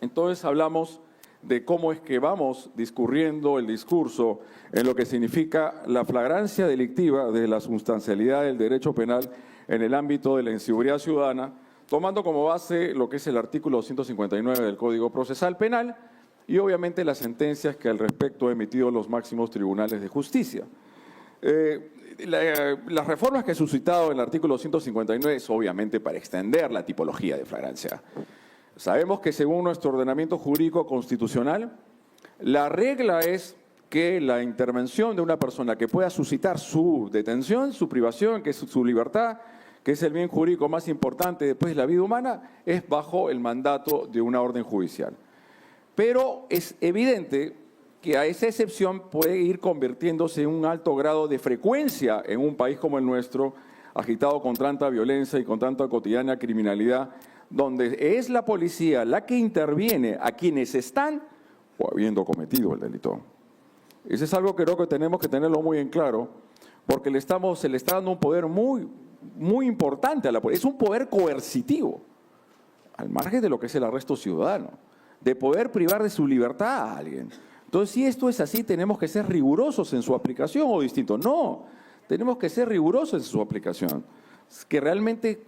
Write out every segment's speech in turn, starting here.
Entonces hablamos de cómo es que vamos discurriendo el discurso en lo que significa la flagrancia delictiva de la sustancialidad del derecho penal en el ámbito de la inseguridad ciudadana, tomando como base lo que es el artículo 259 del Código Procesal Penal y obviamente las sentencias que al respecto han emitido los máximos tribunales de justicia. Las reformas que he suscitado en el artículo 259 es obviamente para extender la tipología de flagrancia. Sabemos que según nuestro ordenamiento jurídico constitucional, la regla es que la intervención de una persona que pueda suscitar su detención, su privación, que es su libertad, que es el bien jurídico más importante después de la vida humana, es bajo el mandato de una orden judicial. Pero es evidente que a esa excepción puede ir convirtiéndose en un alto grado de frecuencia en un país como el nuestro, agitado con tanta violencia y con tanta cotidiana criminalidad, donde es la policía la que interviene a quienes están o habiendo cometido el delito. Eso es algo que creo que tenemos que tenerlo muy en claro, porque se le está dando un poder muy importante a la policía. Es un poder coercitivo, al margen de lo que es el arresto ciudadano, de poder privar de su libertad a alguien. Entonces, si esto es así, tenemos que ser rigurosos en su aplicación o distinto. No, tenemos que ser rigurosos en su aplicación, que realmente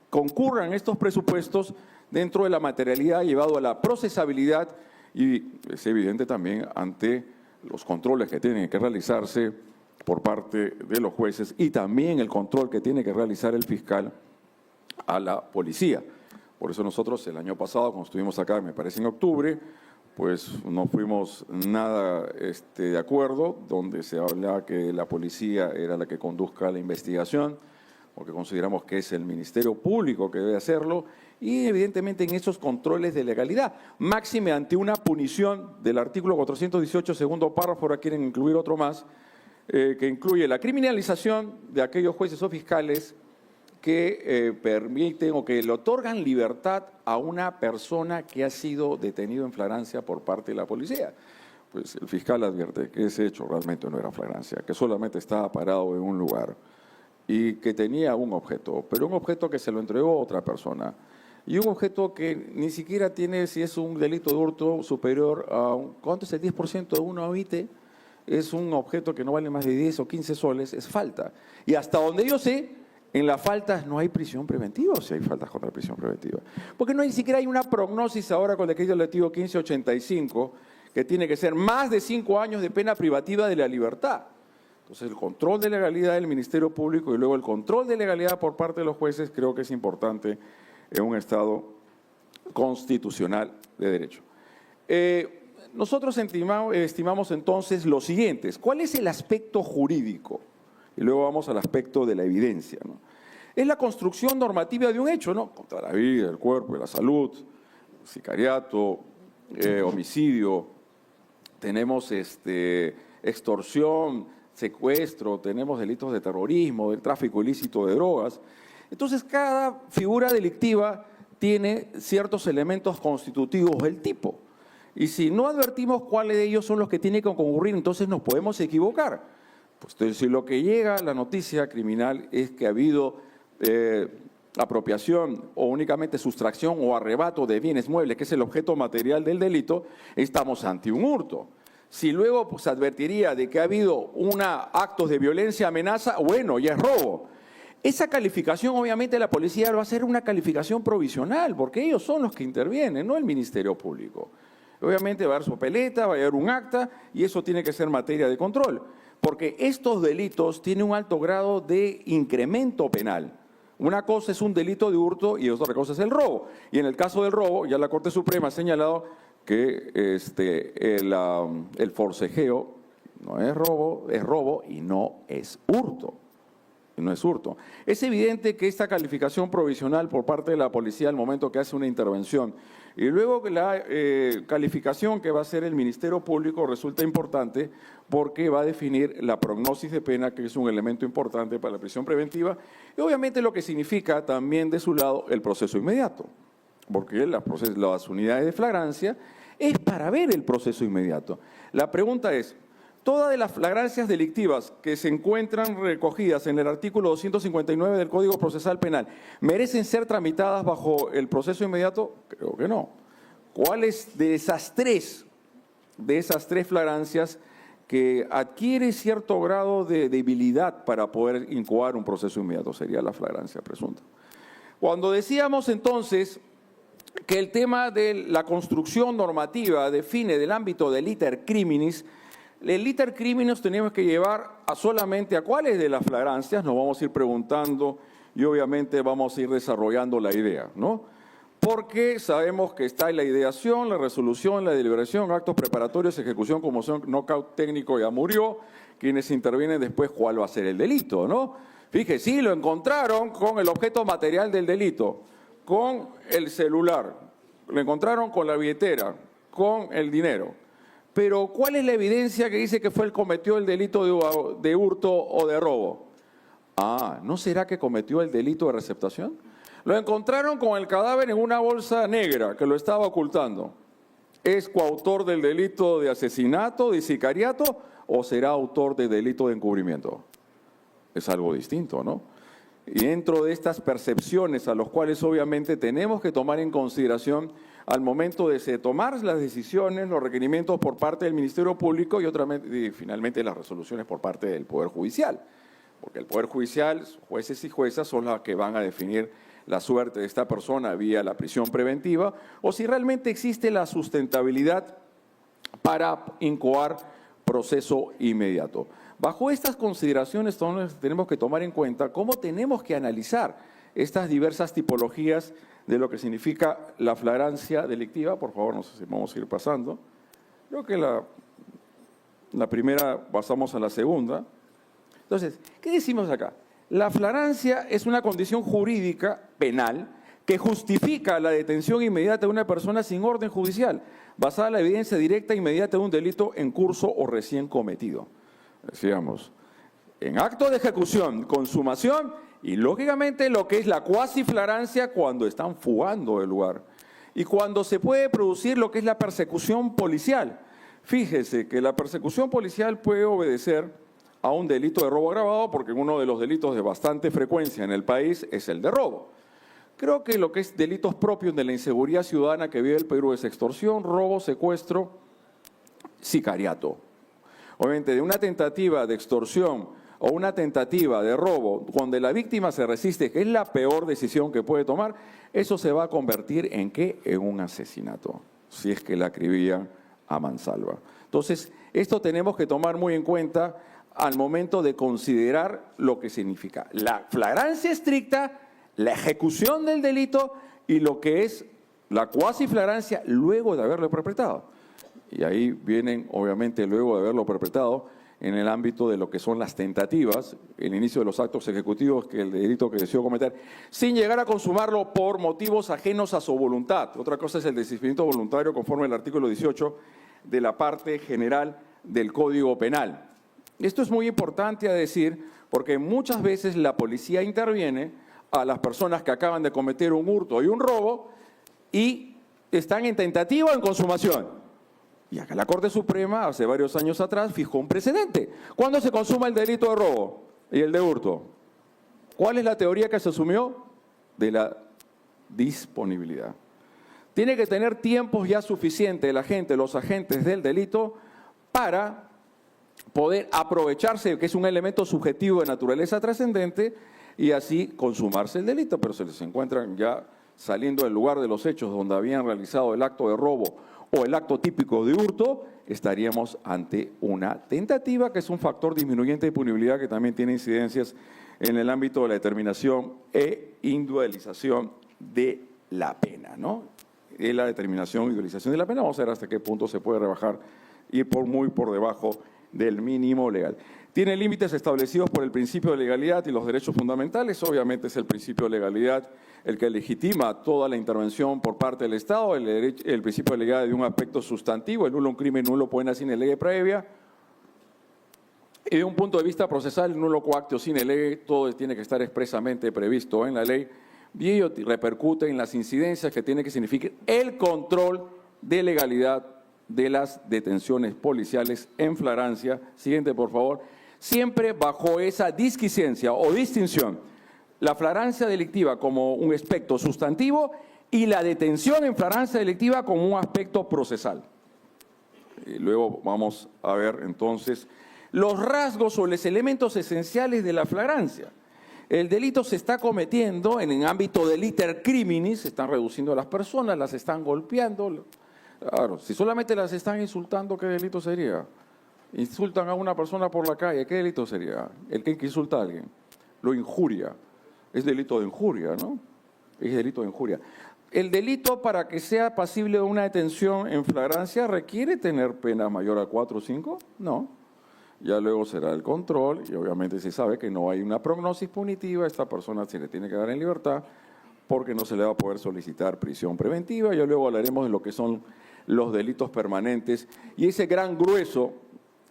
concurran estos presupuestos dentro de la materialidad llevado a la procesabilidad y es evidente también ante los controles que tienen que realizarse por parte de los jueces y también el control que tiene que realizar el fiscal a la policía. Por eso nosotros el año pasado, cuando estuvimos acá, me parece en octubre, pues no fuimos nada de acuerdo, donde se habla que la policía era la que conduzca la investigación, porque consideramos que es el Ministerio Público que debe hacerlo, y evidentemente en esos controles de legalidad, máxime ante una punición del artículo 418, segundo párrafo, ahora quieren incluir otro más, que incluye la criminalización de aquellos jueces o fiscales que permiten o que le otorgan libertad a una persona que ha sido detenido en flagrancia por parte de la policía. Pues el fiscal advierte que ese hecho realmente no era flagrancia, que solamente estaba parado en un lugar y que tenía un objeto, pero un objeto que se lo entregó a otra persona y un objeto que ni siquiera tiene, si es un delito de hurto superior a, ¿cuánto es el 10% de una OIT? Es un objeto que no vale más de 10 o 15 soles, es falta. Y hasta donde yo sé, en las faltas no hay prisión preventiva, o si hay faltas contra prisión preventiva. Porque no hay, ni siquiera hay una prognosis ahora con el decreto legislativo 1585, que tiene que ser más de 5 años de pena privativa de la libertad. Entonces, el control de legalidad del Ministerio Público y luego el control de legalidad por parte de los jueces creo que es importante en un Estado constitucional de derecho. Nosotros estimamos entonces los siguientes. ¿Cuál es el aspecto jurídico? Y luego vamos al aspecto de la evidencia, ¿no? Es la construcción normativa de un hecho, ¿no? Contra la vida, el cuerpo y la salud, sicariato, homicidio, tenemos extorsión, secuestro, tenemos delitos de terrorismo, del tráfico ilícito de drogas. Entonces, cada figura delictiva tiene ciertos elementos constitutivos del tipo. Y si no advertimos cuáles de ellos son los que tienen que concurrir, entonces nos podemos equivocar. Pues entonces, si lo que llega a la noticia criminal es que ha habido apropiación o únicamente sustracción o arrebato de bienes muebles, que es el objeto material del delito, estamos ante un hurto. Si luego pues, advertiría de que ha habido actos de violencia, amenaza, bueno, ya es robo. Esa calificación, obviamente, la policía va a hacer una calificación provisional, porque ellos son los que intervienen, no el Ministerio Público. Obviamente va a haber su papeleta, va a haber un acta, y eso tiene que ser materia de control, porque estos delitos tienen un alto grado de incremento penal. Una cosa es un delito de hurto y otra cosa es el robo. Y en el caso del robo, ya la Corte Suprema ha señalado que el forcejeo no es robo y no es hurto. No es hurto. Es evidente que esta calificación provisional por parte de la policía al momento que hace una intervención y luego que la calificación que va a hacer el Ministerio Público resulta importante porque va a definir la prognosis de pena, que es un elemento importante para la prisión preventiva, y obviamente lo que significa también de su lado el proceso inmediato, porque las unidades de flagrancia es para ver el proceso inmediato. La pregunta es, todas de las flagrancias delictivas que se encuentran recogidas en el artículo 259 del Código Procesal Penal, ¿merecen ser tramitadas bajo el proceso inmediato? Creo que no. ¿Cuáles de esas tres flagrancias que adquiere cierto grado de debilidad para poder incoar un proceso inmediato? Sería la flagrancia presunta. Cuando decíamos entonces que el tema de la construcción normativa define del ámbito del iter criminis, el iter criminis tenemos que llevar solamente a cuáles de las flagrancias, nos vamos a ir preguntando y obviamente vamos a ir desarrollando la idea, ¿no? Porque sabemos que está en la ideación, la resolución, la deliberación, actos preparatorios, ejecución, conmoción, knockout técnico, ya murió, quienes intervienen después, ¿cuál va a ser el delito, no? Fíjese, sí, lo encontraron con el objeto material del delito, con el celular, lo encontraron con la billetera, con el dinero. Pero, ¿cuál es la evidencia que dice que fue él cometió el delito de hurto o de robo? Ah, ¿no será que cometió el delito de receptación? Lo encontraron con el cadáver en una bolsa negra que lo estaba ocultando. ¿Es coautor del delito de asesinato, de sicariato o será autor del delito de encubrimiento? Es algo distinto, ¿no? Y dentro de estas percepciones a las cuales obviamente tenemos que tomar en consideración al momento de tomar las decisiones, los requerimientos por parte del Ministerio Público y finalmente las resoluciones por parte del Poder Judicial. Porque el Poder Judicial, jueces y juezas son las que van a definir la suerte de esta persona vía la prisión preventiva o si realmente existe la sustentabilidad para incoar proceso inmediato. Bajo estas consideraciones tenemos que tomar en cuenta cómo tenemos que analizar estas diversas tipologías de lo que significa la flagrancia delictiva. Por favor, no sé si vamos a ir pasando. Creo que la primera pasamos a la segunda. Entonces, ¿qué decimos acá? La flagrancia es una condición jurídica penal que justifica la detención inmediata de una persona sin orden judicial, basada en la evidencia directa e inmediata de un delito en curso o recién cometido. Decíamos, en acto de ejecución, consumación y, lógicamente, lo que es la cuasi flagrancia cuando están fugando del lugar y cuando se puede producir lo que es la persecución policial. Fíjese que la persecución policial puede obedecer a un delito de robo agravado porque uno de los delitos de bastante frecuencia en el país es el de robo. Creo que lo que es delitos propios de la inseguridad ciudadana que vive el Perú es extorsión, robo, secuestro, sicariato. Obviamente, de una tentativa de extorsión o una tentativa de robo, donde la víctima se resiste, que es la peor decisión que puede tomar, eso se va a convertir ¿en qué? En un asesinato, si es que la acribillan a mansalva. Entonces, esto tenemos que tomar muy en cuenta al momento de considerar lo que significa la flagrancia estricta, la ejecución del delito y lo que es la cuasi flagrancia luego de haberlo perpetrado. Y ahí vienen, obviamente, luego de haberlo perpetrado, en el ámbito de lo que son las tentativas, el inicio de los actos ejecutivos, que el delito que decidió cometer, sin llegar a consumarlo por motivos ajenos a su voluntad. Otra cosa es el desistimiento voluntario conforme al artículo 18 de la parte general del Código Penal. Esto es muy importante a decir porque muchas veces la policía interviene a las personas que acaban de cometer un hurto y un robo y están en tentativa o en consumación. Y acá la Corte Suprema, hace varios años atrás, fijó un precedente. ¿Cuándo se consuma el delito de robo y el de hurto? ¿Cuál es la teoría que se asumió? De la disponibilidad. Tiene que tener tiempos ya suficientes los agentes del delito, para poder aprovecharse, que es un elemento subjetivo de naturaleza trascendente, y así consumarse el delito, pero se les encuentran ya saliendo del lugar de los hechos donde habían realizado el acto de robo o el acto típico de hurto, estaríamos ante una tentativa que es un factor disminuyente de punibilidad que también tiene incidencias en el ámbito de la determinación e individualización de la pena, ¿no? En la determinación e individualización de la pena, vamos a ver hasta qué punto se puede rebajar y ir muy por debajo del mínimo legal. Tiene límites establecidos por el principio de legalidad y los derechos fundamentales. Obviamente es el principio de legalidad el que legitima toda la intervención por parte del Estado, el principio de legalidad de un aspecto sustantivo, el nulo un crimen nulo poena sine lege previa. Y de un punto de vista procesal, el nulo coactio sine lege, todo tiene que estar expresamente previsto en la ley, y ello repercute en las incidencias que tiene que significar el control de legalidad de las detenciones policiales en flagrancia. Siguiente, por favor. Siempre bajo esa disquiscencia o distinción, la flagrancia delictiva como un aspecto sustantivo y la detención en flagrancia delictiva como un aspecto procesal. Y luego vamos a ver entonces los rasgos o los elementos esenciales de la flagrancia. El delito se está cometiendo en el ámbito del iter criminis, se están reduciendo a las personas, las están golpeando. Claro, si solamente las están insultando, ¿qué delito sería? Insultan a una persona por la calle, ¿qué delito sería? El que insulta a alguien, lo injuria, es delito de injuria, ¿no? Es delito de injuria. El delito, para que sea pasible de una detención en flagrancia, ¿requiere tener pena mayor a 4 o 5? No. Ya luego será el control y obviamente se sabe que no hay una prognosis punitiva, esta persona se le tiene que dar en libertad porque no se le va a poder solicitar prisión preventiva. Ya luego hablaremos de lo que son los delitos permanentes y ese gran grueso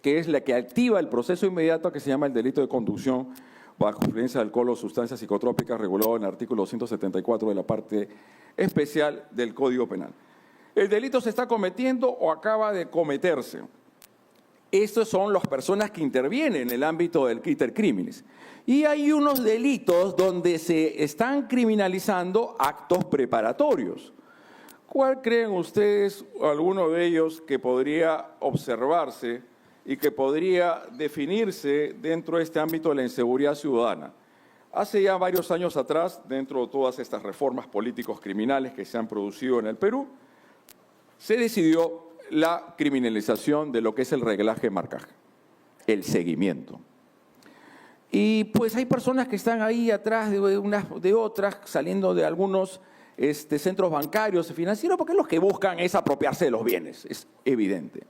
que es la que activa el proceso inmediato que se llama el delito de conducción bajo influencia de alcohol o sustancias psicotrópicas regulado en el artículo 274 de la parte especial del Código Penal. El delito se está cometiendo o acaba de cometerse. Estos son las personas que intervienen en el ámbito del iter criminis. Y hay unos delitos donde se están criminalizando actos preparatorios. ¿Cuál creen ustedes, alguno de ellos, que podría observarse y que podría definirse dentro de este ámbito de la inseguridad ciudadana? Hace ya varios años atrás, dentro de todas estas reformas políticos criminales que se han producido en el Perú, se decidió la criminalización de lo que es el reglaje de marcaje, el seguimiento. Y pues hay personas que están ahí atrás de unas de otras, saliendo de algunos centros bancarios y financieros, porque los que buscan es apropiarse de los bienes, es evidente.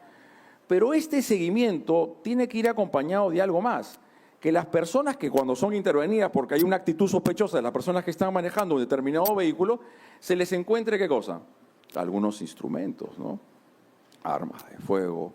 Pero este seguimiento tiene que ir acompañado de algo más, que las personas que cuando son intervenidas, porque hay una actitud sospechosa de las personas que están manejando un determinado vehículo, se les encuentre, ¿qué cosa? Algunos instrumentos, ¿no? Armas de fuego,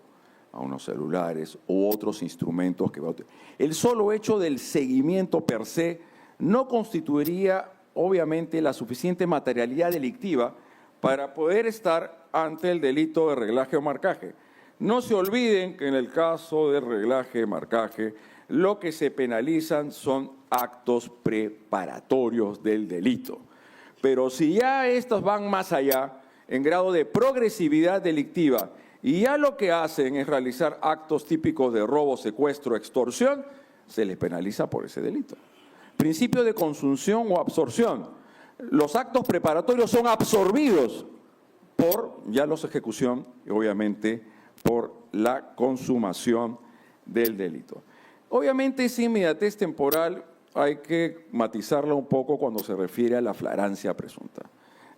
a unos celulares u otros instrumentos que va a utilizar. El solo hecho del seguimiento per se no constituiría, obviamente, la suficiente materialidad delictiva para poder estar ante el delito de reglaje o marcaje. No se olviden que en el caso del reglaje, marcaje, lo que se penalizan son actos preparatorios del delito. Pero si ya estos van más allá, en grado de progresividad delictiva, y ya lo que hacen es realizar actos típicos de robo, secuestro, extorsión, se les penaliza por ese delito. Principio de consunción o absorción. Los actos preparatorios son absorbidos por ya la ejecución y obviamente por la consumación del delito. Obviamente esa inmediatez temporal hay que matizarla un poco cuando se refiere a la flagrancia presunta.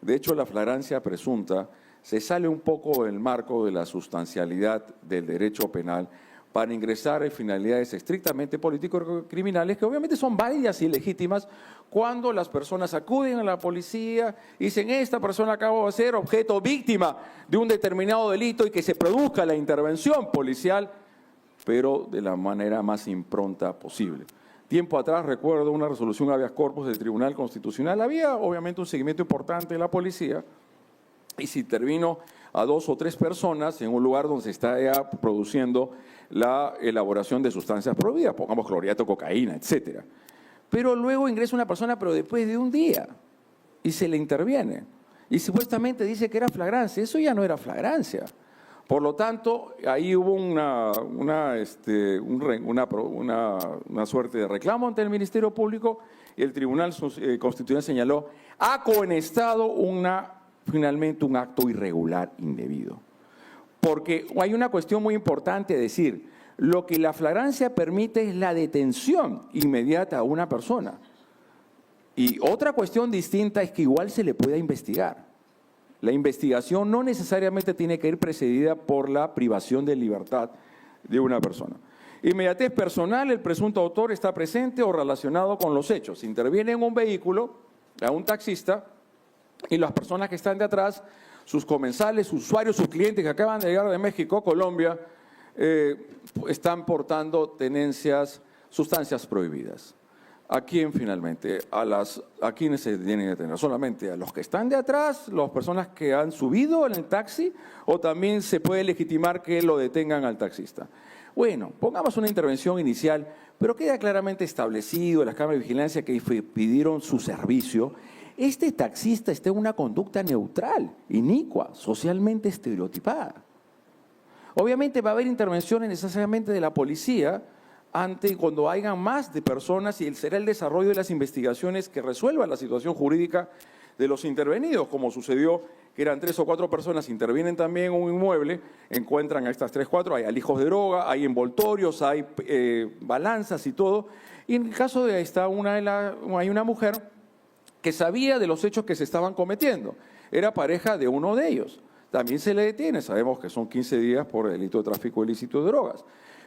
De hecho, la flagrancia presunta se sale un poco del marco de la sustancialidad del derecho penal para ingresar en finalidades estrictamente político-criminales que obviamente son válidas y legítimas cuando las personas acuden a la policía y dicen esta persona acaba de ser objeto víctima de un determinado delito y que se produzca la intervención policial, pero de la manera más impronta posible. Tiempo atrás recuerdo una resolución habeas corpus del Tribunal Constitucional, había obviamente un seguimiento importante de la policía y se intervino a 2 o 3 personas en un lugar donde se está ya produciendo la elaboración de sustancias prohibidas, pongamos clorhidrato, cocaína, etcétera. Pero luego ingresa una persona, pero después de un día, y se le interviene. Y supuestamente dice que era flagrancia, eso ya no era flagrancia. Por lo tanto, ahí hubo una suerte de reclamo ante el Ministerio Público y el Tribunal Constitucional señaló, ha cohonestado finalmente un acto irregular indebido. Porque hay una cuestión muy importante a decir, lo que la flagrancia permite es la detención inmediata a una persona. Y otra cuestión distinta es que igual se le pueda investigar. La investigación no necesariamente tiene que ir precedida por la privación de libertad de una persona. Inmediatez personal, el presunto autor está presente o relacionado con los hechos. Interviene en un vehículo, a un taxista, y las personas que están de atrás, sus comensales, sus usuarios, sus clientes que acaban de llegar de México, Colombia, están portando sustancias prohibidas. ¿A quién finalmente? ¿A quiénes se tienen que detener? ¿Solamente a los que están de atrás, las personas que han subido en el taxi, o también se puede legitimar que lo detengan al taxista? Bueno, pongamos una intervención inicial, pero queda claramente establecido en las cámaras de vigilancia que pidieron su servicio este taxista está en una conducta neutral, inicua, socialmente estereotipada. Obviamente va a haber intervenciones necesariamente de la policía cuando hayan más de personas y será el desarrollo de las investigaciones que resuelvan la situación jurídica de los intervenidos, como sucedió que eran 3 o 4 personas, intervienen también en un inmueble, encuentran a estas 3 o 4, hay alijos de droga, hay envoltorios, hay balanzas y todo. Y en el caso de esta, hay una mujer que sabía de los hechos que se estaban cometiendo, era pareja de uno de ellos. También se le detiene, sabemos que son 15 días por delito de tráfico ilícito de drogas.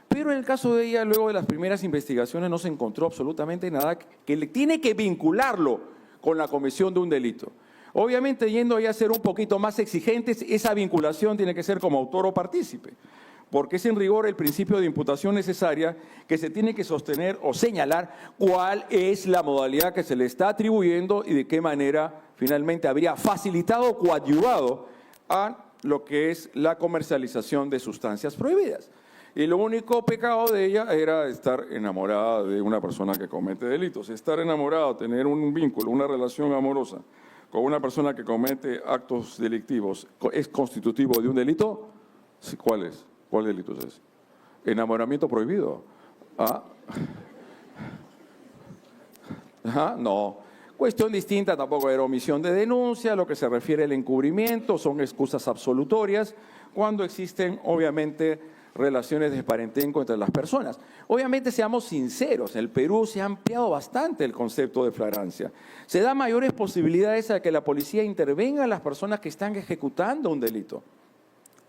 Pero en el caso de ella, luego de las primeras investigaciones, no se encontró absolutamente nada que le tiene que vincularlo con la comisión de un delito. Obviamente, yendo ahí a ser un poquito más exigentes, esa vinculación tiene que ser como autor o partícipe, porque es en rigor el principio de imputación necesaria que se tiene que sostener o señalar cuál es la modalidad que se le está atribuyendo y de qué manera finalmente habría facilitado o coadyuvado a lo que es la comercialización de sustancias prohibidas. Y lo único pecado de ella era estar enamorada de una persona que comete delitos. Estar enamorado, tener un vínculo, una relación amorosa con una persona que comete actos delictivos, ¿es constitutivo de un delito? Sí, ¿cuál es? ¿Cuál delito es ese? ¿Enamoramiento prohibido? No. Cuestión distinta, tampoco era omisión de denuncia, lo que se refiere al encubrimiento, son excusas absolutorias, cuando existen, obviamente, relaciones de parentesco entre las personas. Obviamente, seamos sinceros, en el Perú se ha ampliado bastante el concepto de flagrancia. Se da mayores posibilidades a que la policía intervenga en las personas que están ejecutando un delito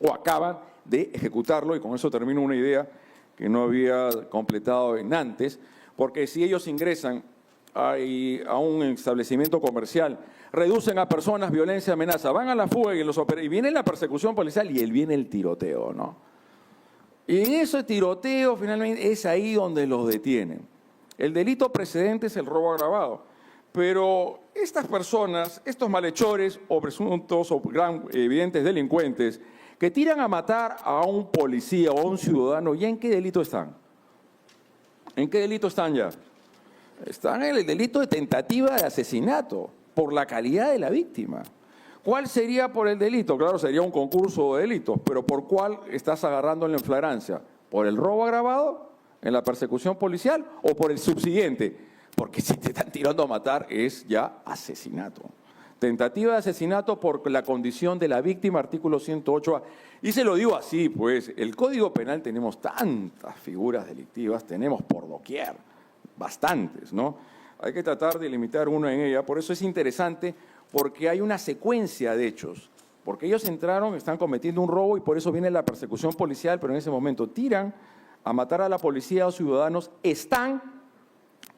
o acaban de ejecutarlo, y con eso termino una idea que no había completado en antes, porque si ellos ingresan a un establecimiento comercial, reducen a personas, violencia, amenaza, van a la fuga y viene la persecución policial y viene el tiroteo, ¿no? Y en ese tiroteo finalmente es ahí donde los detienen. El delito precedente es el robo agravado, pero estas personas, estos malhechores o presuntos o evidentes delincuentes que tiran a matar a un policía o a un ciudadano, ¿ya en qué delito están? ¿En qué delito están ya? Están en el delito de tentativa de asesinato por la calidad de la víctima. ¿Cuál sería por el delito? Claro, sería un concurso de delitos, pero ¿por cuál estás agarrando en flagrancia? ¿Por el robo agravado, en la persecución policial o por el subsiguiente? Porque si te están tirando a matar es ya asesinato. Tentativa de asesinato por la condición de la víctima, artículo 108A. Y se lo digo así, pues, el Código Penal tenemos tantas figuras delictivas, tenemos por doquier, bastantes, ¿no? Hay que tratar de limitar una en ella, por eso es interesante, porque hay una secuencia de hechos, porque ellos entraron, están cometiendo un robo y por eso viene la persecución policial, pero en ese momento tiran a matar a la policía o ciudadanos, están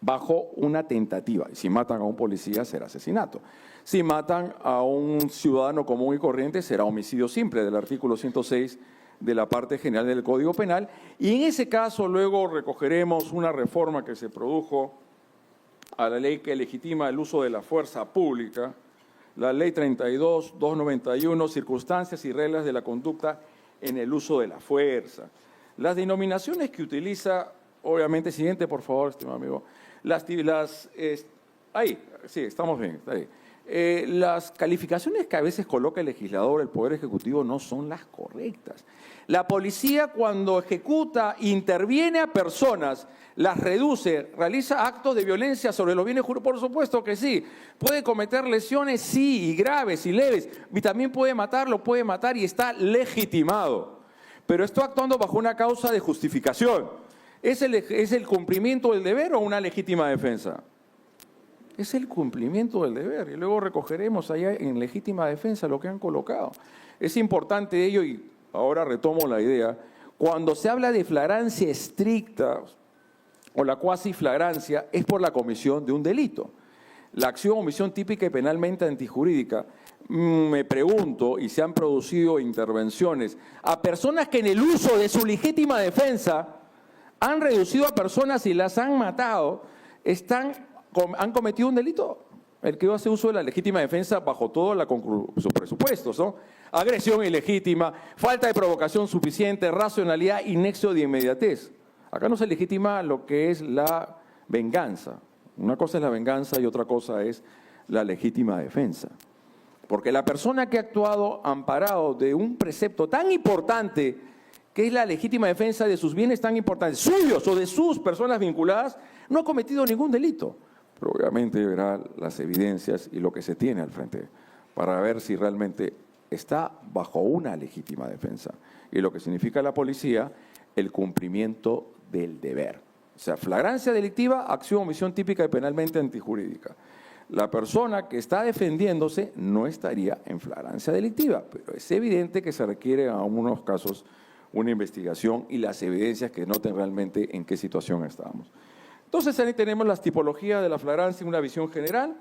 bajo una tentativa. Y si matan a un policía será asesinato. Si matan a un ciudadano común y corriente será homicidio simple del artículo 106 de la parte general del Código Penal. Y en ese caso luego recogeremos una reforma que se produjo a la ley que legitima el uso de la fuerza pública, la ley 32.291, circunstancias y reglas de la conducta en el uso de la fuerza. Las denominaciones que utiliza, obviamente, siguiente por favor, estimado amigo, ahí, sí, estamos bien, está ahí. Las calificaciones que a veces coloca el legislador, el Poder Ejecutivo, no son las correctas. La policía, cuando ejecuta, interviene a personas, las reduce, realiza actos de violencia sobre los bienes jurídicos, por supuesto que sí. Puede cometer lesiones, sí, y graves y leves, y también puede matarlo, puede matar y está legitimado. Pero está actuando bajo una causa de justificación. ¿Es el cumplimiento del deber o una legítima defensa? Es el cumplimiento del deber, y luego recogeremos allá en legítima defensa lo que han colocado. Es importante ello, y ahora retomo la idea, cuando se habla de flagrancia estricta o la cuasi flagrancia, es por la comisión de un delito. La acción o omisión típica y penalmente antijurídica, me pregunto, y se han producido intervenciones a personas que en el uso de su legítima defensa han reducido a personas y las han matado, han cometido un delito. El que hace uso de la legítima defensa bajo todos sus presupuestos, ¿no? Agresión ilegítima, falta de provocación suficiente, racionalidad y nexo de inmediatez. Acá no se legitima lo que es la venganza. Una cosa es la venganza y otra cosa es la legítima defensa. Porque la persona que ha actuado amparado de un precepto tan importante, que es la legítima defensa de sus bienes tan importantes, suyos o de sus personas vinculadas, no ha cometido ningún delito. Pero obviamente verá las evidencias y lo que se tiene al frente para ver si realmente está bajo una legítima defensa. Y lo que significa la policía, el cumplimiento del deber. O sea, flagrancia delictiva, acción o omisión típica y penalmente antijurídica. La persona que está defendiéndose no estaría en flagrancia delictiva, pero es evidente que se requiere en algunos casos una investigación y las evidencias que noten realmente en qué situación estamos. Entonces ahí tenemos las tipologías de la flagrancia en una visión general,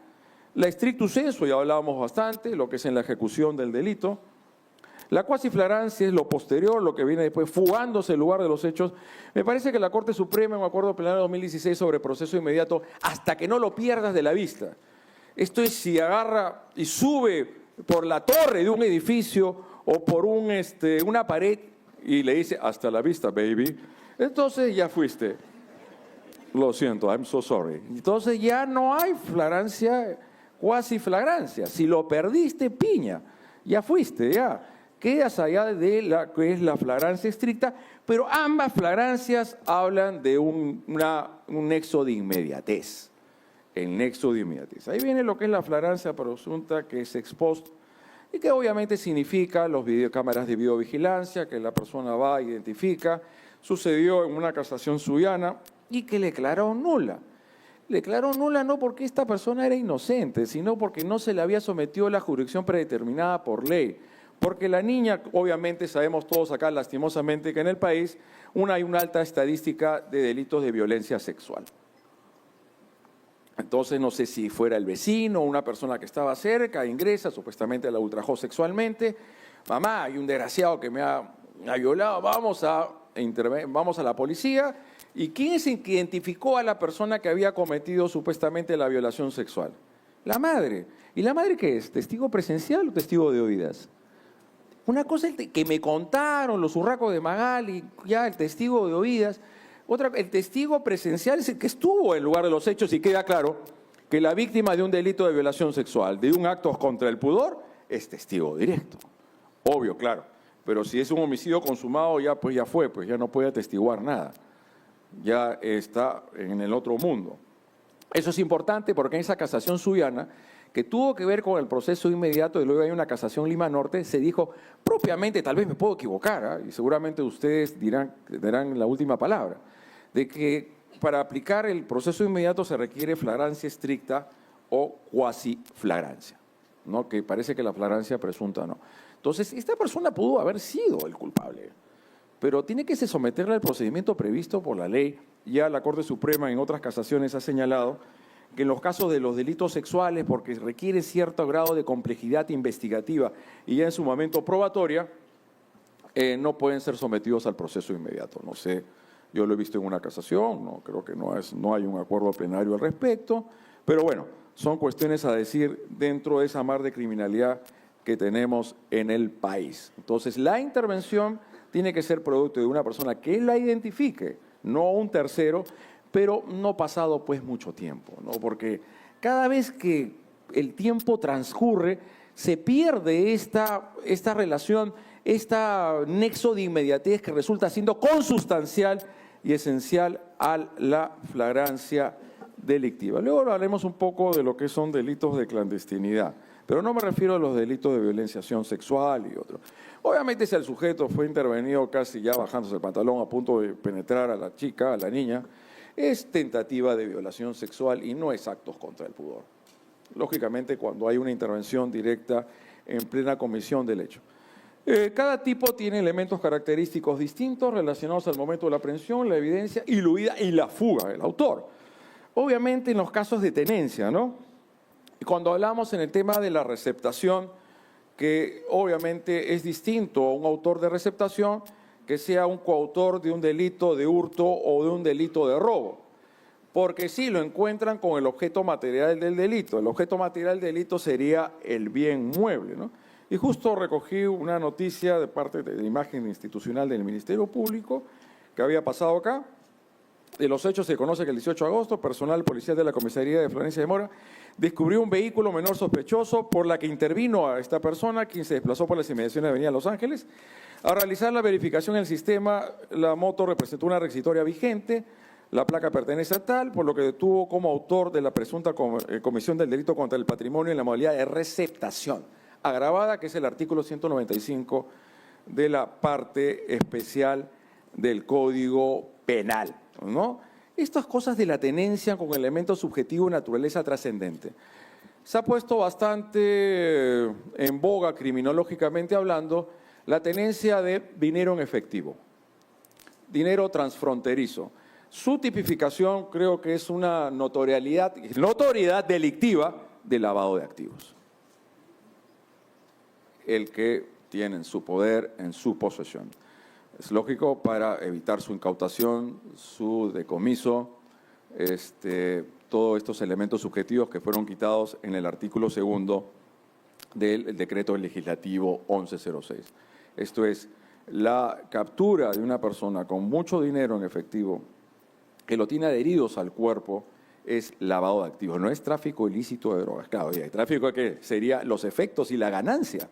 la strictus sensu, ya hablábamos bastante, lo que es en la ejecución del delito. La cuasiflagrancia es lo posterior, lo que viene después, fugándose el lugar de los hechos. Me parece que la Corte Suprema, en un acuerdo plenario de 2016 sobre proceso inmediato, hasta que no lo pierdas de la vista. Esto es si agarra y sube por la torre de un edificio o por una pared y le dice, hasta la vista, baby. Entonces ya fuiste. Lo siento, I'm so sorry. Entonces ya no hay flagrancia, cuasiflagrancia. Si lo perdiste, piña. Ya fuiste, ya. Quedas allá de la que es la flagrancia estricta, pero ambas flagrancias hablan de un nexo de inmediatez. El nexo de inmediatez. Ahí viene lo que es la flagrancia presunta, que es ex post, y que obviamente significa las cámaras de videovigilancia, que la persona va, identifica, sucedió en una casación suyana y que le declaró nula. Le declaró nula no porque esta persona era inocente, sino porque no se le había sometido a la jurisdicción predeterminada por ley. Porque la niña, obviamente sabemos todos acá lastimosamente que en el país hay una alta estadística de delitos de violencia sexual. Entonces no sé si fuera el vecino o una persona que estaba cerca, ingresa, supuestamente la ultrajó sexualmente. Mamá, hay un desgraciado que me ha violado, vamos a la policía. ¿Y quién es el que identificó a la persona que había cometido supuestamente la violación sexual? La madre. ¿Y la madre qué es? ¿Testigo presencial o testigo de oídas? Una cosa es que me contaron los urracos de Magali, ya el testigo de oídas. Otra, el testigo presencial es el que estuvo en el lugar de los hechos y queda claro que la víctima de un delito de violación sexual, de un acto contra el pudor, es testigo directo. Obvio, claro. Pero si es un homicidio consumado, ya fue, pues ya no puede atestiguar nada. Ya está en el otro mundo. Eso es importante porque en esa casación suyana, que tuvo que ver con el proceso inmediato y luego hay una casación Lima Norte, se dijo propiamente, tal vez me puedo equivocar, y seguramente ustedes dirán la última palabra, de que para aplicar el proceso inmediato se requiere flagrancia estricta o cuasi flagrancia, ¿no? Que parece que la flagrancia presunta no. Entonces, esta persona pudo haber sido el culpable, pero tiene que someterla al procedimiento previsto por la ley. Ya la Corte Suprema en otras casaciones ha señalado que en los casos de los delitos sexuales, porque requiere cierto grado de complejidad investigativa y ya en su momento probatoria, no pueden ser sometidos al proceso inmediato. No sé, yo lo he visto en una casación, no creo que no hay un acuerdo plenario al respecto, pero bueno, son cuestiones a decir dentro de esa mar de criminalidad que tenemos en el país. Entonces, la intervención tiene que ser producto de una persona que la identifique, no un tercero, pero no pasado pues mucho tiempo, ¿no? Porque cada vez que el tiempo transcurre, se pierde esta relación, este nexo de inmediatez que resulta siendo consustancial y esencial a la flagrancia delictiva. Luego hablaremos un poco de lo que son delitos de clandestinidad, pero no me refiero a los delitos de violenciación sexual y otros. Obviamente si el sujeto fue intervenido casi ya bajándose el pantalón a punto de penetrar a la chica, a la niña, es tentativa de violación sexual y no es actos contra el pudor. Lógicamente, cuando hay una intervención directa en plena comisión del hecho. Cada tipo tiene elementos característicos distintos relacionados al momento de la aprehensión, la evidencia y la huida y la fuga del autor. Obviamente, en los casos de tenencia, ¿no? Y cuando hablamos en el tema de la receptación, que obviamente es distinto a un autor de receptación que sea un coautor de un delito de hurto o de un delito de robo. Porque sí, lo encuentran con el objeto material del delito. El objeto material del delito sería el bien mueble, ¿no? Y justo recogí una noticia de parte de la imagen institucional del Ministerio Público que había pasado acá. de los hechos se conoce que el 18 de agosto, personal policial de la comisaría de Florencia de Mora descubrió un vehículo menor sospechoso por la que intervino a esta persona, quien se desplazó por las inmediaciones de Avenida Los Ángeles. Al realizar la verificación en el sistema, la moto representó una requisitoria vigente, la placa pertenece a tal, por lo que detuvo como autor de la presunta comisión del delito contra el patrimonio en la modalidad de receptación agravada, que es el artículo 195 de la parte especial del Código Penal, ¿no? Estas cosas de la tenencia con elementos subjetivos de naturaleza trascendente. Se ha puesto bastante en boga, criminológicamente hablando, la tenencia de dinero en efectivo, dinero transfronterizo. Su tipificación creo que es una notoriedad delictiva de lavado de activos. El que tiene en su poder, en su posesión. Es lógico para evitar su incautación, su decomiso, todos estos elementos subjetivos que fueron quitados en el artículo 2 del decreto legislativo 1106. Esto es, la captura de una persona con mucho dinero en efectivo que lo tiene adheridos al cuerpo es lavado de activos, no es tráfico ilícito de drogas. Claro, y el tráfico que sería los efectos y la ganancia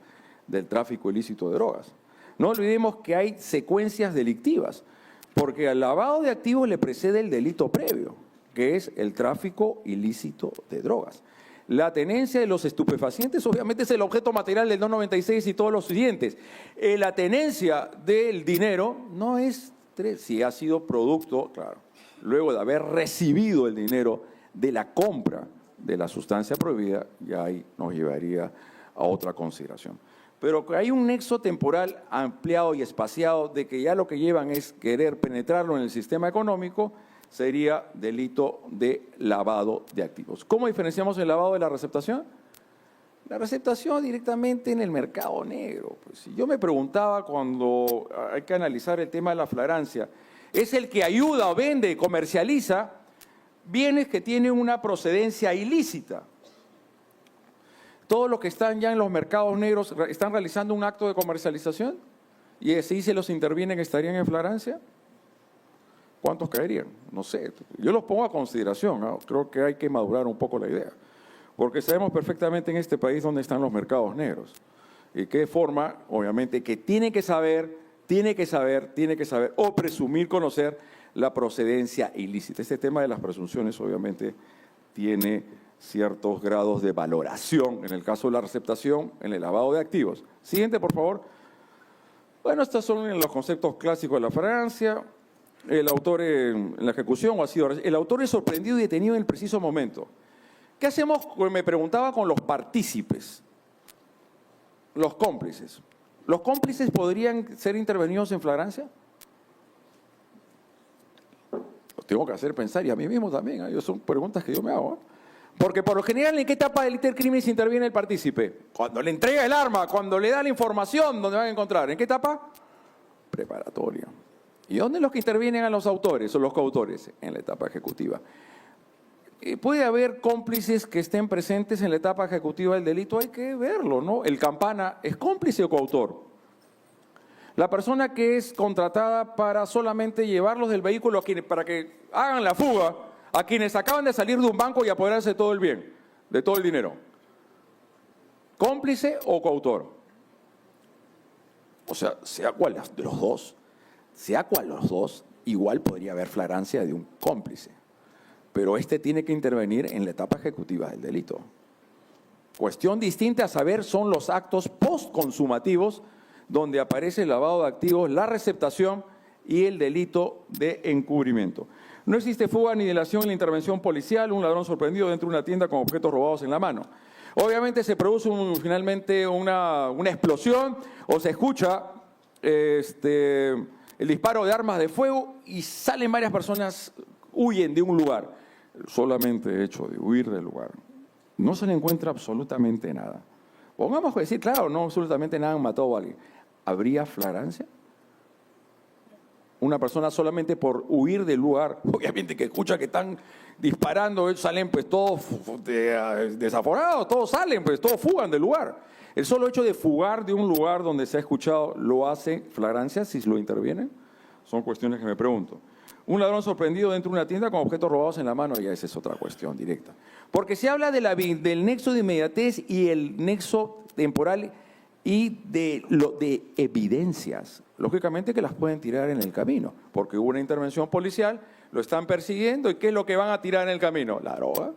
del tráfico ilícito de drogas. No olvidemos que hay secuencias delictivas, porque al lavado de activos le precede el delito previo, que es el tráfico ilícito de drogas. La tenencia de los estupefacientes obviamente es el objeto material del 296 y todos los siguientes. La tenencia del dinero no es, si ha sido producto, claro, luego de haber recibido el dinero de la compra de la sustancia prohibida, ya ahí nos llevaría a otra consideración. Pero hay un nexo temporal ampliado y espaciado de que ya lo que llevan es querer penetrarlo en el sistema económico, sería delito de lavado de activos. ¿Cómo diferenciamos el lavado de la receptación? La receptación directamente en el mercado negro. Pues, yo me preguntaba cuando hay que analizar el tema de la flagrancia, es el que ayuda o vende, comercializa bienes que tienen una procedencia ilícita. Todos los que están ya en los mercados negros están realizando un acto de comercialización y si se los intervienen, ¿estarían en flagrancia? ¿Cuántos caerían? No sé. Yo los pongo a consideración, ¿no? Creo que hay que madurar un poco la idea, porque sabemos perfectamente en este país dónde están los mercados negros y qué forma, obviamente, que tiene que saber o presumir conocer la procedencia ilícita. Este tema de las presunciones, obviamente, tiene ciertos grados de valoración en el caso de la receptación, en el lavado de activos. Siguiente, por favor. Bueno, estos son los conceptos clásicos de la flagrancia. El autor en la ejecución el autor es sorprendido y detenido en el preciso momento. ¿Qué hacemos? Me preguntaba con los partícipes, los cómplices. ¿Los cómplices podrían ser intervenidos en flagrancia? Los tengo que hacer pensar y a mí mismo también. Son preguntas que yo me hago. Porque por lo general, ¿en qué etapa del crimen se interviene el partícipe? Cuando le entrega el arma, cuando le da la información, ¿dónde van a encontrar? ¿En qué etapa? Preparatoria. ¿Y dónde los que intervienen a los autores o los coautores? En la etapa ejecutiva. ¿Puede haber cómplices que estén presentes en la etapa ejecutiva del delito? Hay que verlo, ¿no? El campana, ¿es cómplice o coautor? La persona que es contratada para solamente llevarlos del vehículo para que hagan la fuga, a quienes acaban de salir de un banco y apoderarse de todo el bien, de todo el dinero. ¿Cómplice o coautor? O sea, sea cual de los dos, igual podría haber flagrancia de un cómplice. Pero tiene que intervenir en la etapa ejecutiva del delito. Cuestión distinta a saber son los actos postconsumativos, donde aparece el lavado de activos, la receptación y el delito de encubrimiento. No existe fuga ni delación en la intervención policial, un ladrón sorprendido dentro de una tienda con objetos robados en la mano. Obviamente se produce finalmente una explosión o se escucha el disparo de armas de fuego y salen varias personas, huyen de un lugar. Solamente el hecho de huir del lugar, no se le encuentra absolutamente nada. Pongamos a decir, claro, no absolutamente nada han matado a alguien. ¿Habría flagrancia? Una persona solamente por huir del lugar, obviamente que escucha que están disparando, salen pues todos desaforados, todos salen, pues todos fugan del lugar. El solo hecho de fugar de un lugar donde se ha escuchado, ¿lo hace flagrancia si lo intervienen? Son cuestiones que me pregunto. Un ladrón sorprendido dentro de una tienda con objetos robados en la mano, ya esa es otra cuestión directa. Porque se habla del nexo de inmediatez y el nexo temporal y de evidencias. Lógicamente que las pueden tirar en el camino, porque hubo una intervención policial, lo están persiguiendo, ¿y qué es lo que van a tirar en el camino? La droga,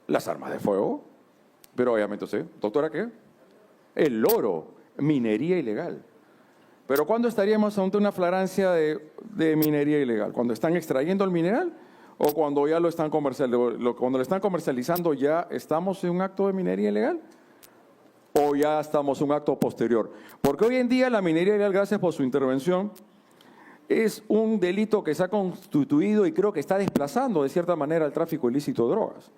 las armas de fuego, pero obviamente usted, doctora, ¿qué? El oro, minería ilegal. Pero ¿cuándo estaríamos ante una flagrancia de minería ilegal? ¿Cuando están extrayendo el mineral o cuando ya lo están comercializando? Cuando lo están comercializando, ¿ya estamos en un acto de minería ilegal? ¿O ya estamos en un acto posterior? Porque hoy en día la minería ilegal, gracias por su intervención, es un delito que se ha constituido y creo que está desplazando de cierta manera el tráfico ilícito de drogas.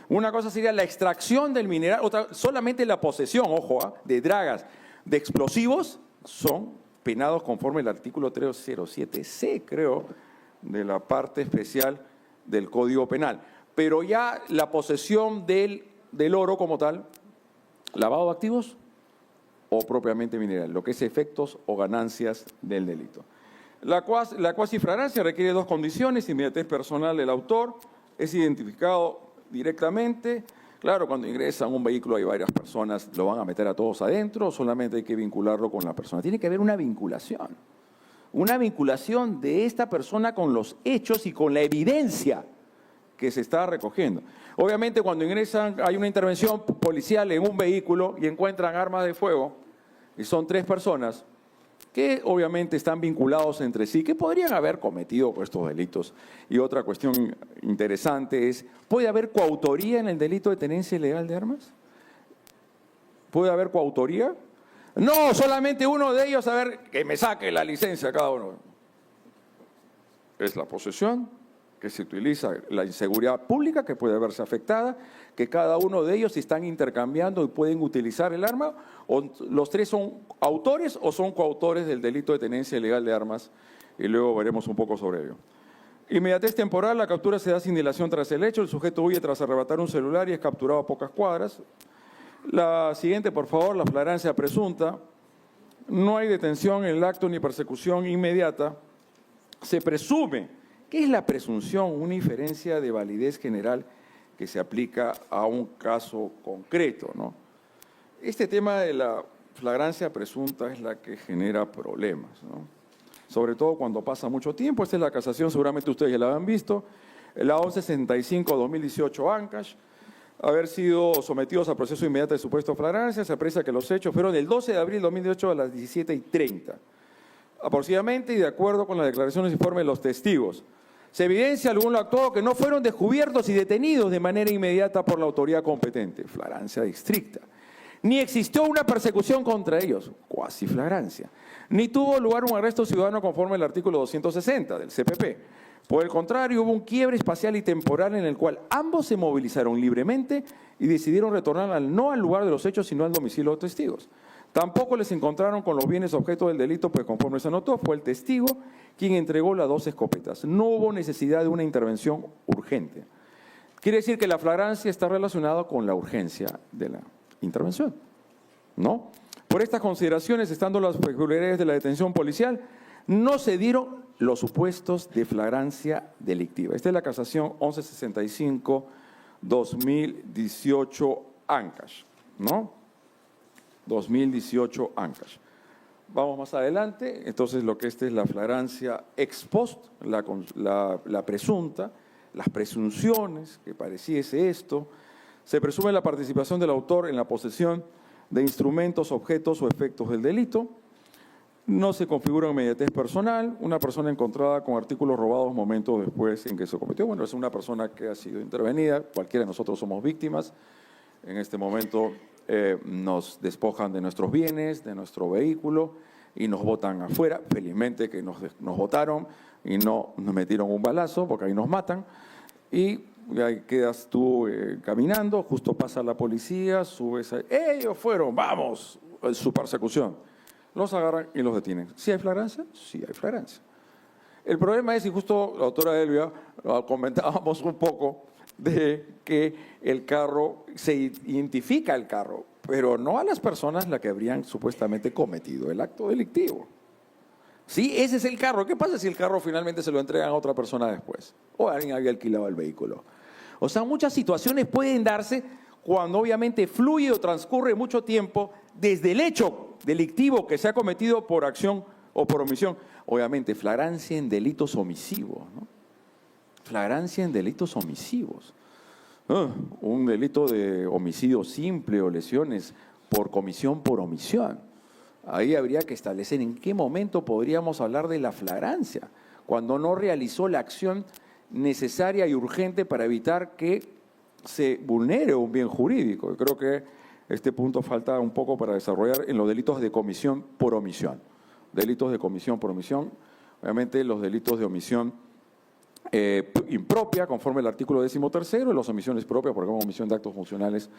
Una cosa sería la extracción del mineral, otra solamente la posesión, ojo, de dragas, de explosivos, son penados conforme el artículo 307C, creo, de la parte especial del Código Penal. Pero ya la posesión del oro como tal, lavado de activos o propiamente mineral, lo que es efectos o ganancias del delito. La cuasiflagrancia requiere dos condiciones: inmediatez personal del autor, es identificado directamente. Claro, cuando ingresa en un vehículo hay varias personas, ¿lo van a meter a todos adentro o solamente hay que vincularlo con la persona? Tiene que haber una vinculación de esta persona con los hechos y con la evidencia que se está recogiendo. Obviamente cuando ingresan, hay una intervención policial en un vehículo y encuentran armas de fuego, y son 3 personas que obviamente están vinculados entre sí, que podrían haber cometido estos delitos. Y otra cuestión interesante es, ¿puede haber coautoría en el delito de tenencia ilegal de armas? ¿Puede haber coautoría? No, solamente uno de ellos, a ver, que me saque la licencia cada uno. Es la posesión, que se utiliza la inseguridad pública, que puede verse afectada, que cada uno de ellos están intercambiando y pueden utilizar el arma, o los 3 son autores o son coautores del delito de tenencia ilegal de armas, y luego veremos un poco sobre ello. Inmediatez temporal, la captura se da sin dilación tras el hecho, el sujeto huye tras arrebatar un celular y es capturado a pocas cuadras. La siguiente, por favor, la flagrancia presunta. No hay detención en el acto ni persecución inmediata. Se presume. ¿Qué es la presunción? Una inferencia de validez general que se aplica a un caso concreto, ¿no? Este tema de la flagrancia presunta es la que genera problemas, ¿no? Sobre todo cuando pasa mucho tiempo. Esta es la casación, seguramente ustedes ya la han visto, la 1165-2018 Ancash. Haber sido sometidos a proceso inmediato de supuesto flagrancia, se aprecia que los hechos fueron el 12 de abril de 2018 a las 17:30. Aproximadamente, y de acuerdo con las declaraciones y informes de los testigos, se evidencia algún actuado que no fueron descubiertos y detenidos de manera inmediata por la autoridad competente, flagrancia estricta. Ni existió una persecución contra ellos, cuasi flagrancia. Ni tuvo lugar un arresto ciudadano conforme al artículo 260 del CPP. Por el contrario, hubo un quiebre espacial y temporal en el cual ambos se movilizaron libremente y decidieron retornar no al lugar de los hechos, sino al domicilio de los testigos. Tampoco les encontraron con los bienes objeto del delito, pues conforme se anotó, fue el testigo quien entregó las 2 escopetas. No hubo necesidad de una intervención urgente. Quiere decir que la flagrancia está relacionada con la urgencia de la intervención, ¿no? Por estas consideraciones, estando las peculiaridades de la detención policial, no se dieron los supuestos de flagrancia delictiva. Esta es la casación 1165-2018 Ancash, ¿no? 2018 Ancash. Vamos más adelante. Entonces, lo que esta es la flagrancia ex post, la presunta, las presunciones, que pareciese esto. Se presume la participación del autor en la posesión de instrumentos, objetos o efectos del delito. No se configura inmediatez personal. Una persona encontrada con artículos robados momentos después en que se cometió. Bueno, es una persona que ha sido intervenida. Cualquiera de nosotros somos víctimas. En este momento nos despojan de nuestros bienes, de nuestro vehículo y nos botan afuera. Felizmente que nos botaron y no nos metieron un balazo, porque ahí nos matan. Y ahí quedas tú caminando, justo pasa la policía, subes a... ¡Ellos fueron! ¡Vamos! Su persecución. Los agarran y los detienen. ¿Sí hay flagrancia? Sí hay flagrancia. El problema es, y justo la doctora Elvia comentábamos un poco, de que el carro, se identifica el carro, pero no a las personas las que habrían supuestamente cometido el acto delictivo. Sí, ese es el carro. ¿Qué pasa si el carro finalmente se lo entregan a otra persona después? O alguien había alquilado el vehículo. O sea, muchas situaciones pueden darse cuando obviamente fluye o transcurre mucho tiempo desde el hecho delictivo que se ha cometido por acción o por omisión. Obviamente, flagrancia en delitos omisivos, ¿no? Flagrancia en delitos omisivos. Un delito de homicidio simple o lesiones por comisión por omisión. Ahí habría que establecer en qué momento podríamos hablar de la flagrancia, cuando no realizó la acción necesaria y urgente para evitar que se vulnere un bien jurídico. Yo creo que este punto falta un poco para desarrollar en los delitos de comisión por omisión. Delitos de comisión por omisión, obviamente los delitos de omisión impropia, conforme al artículo 13º, y las omisiones propias, por ejemplo, omisión de actos funcionales,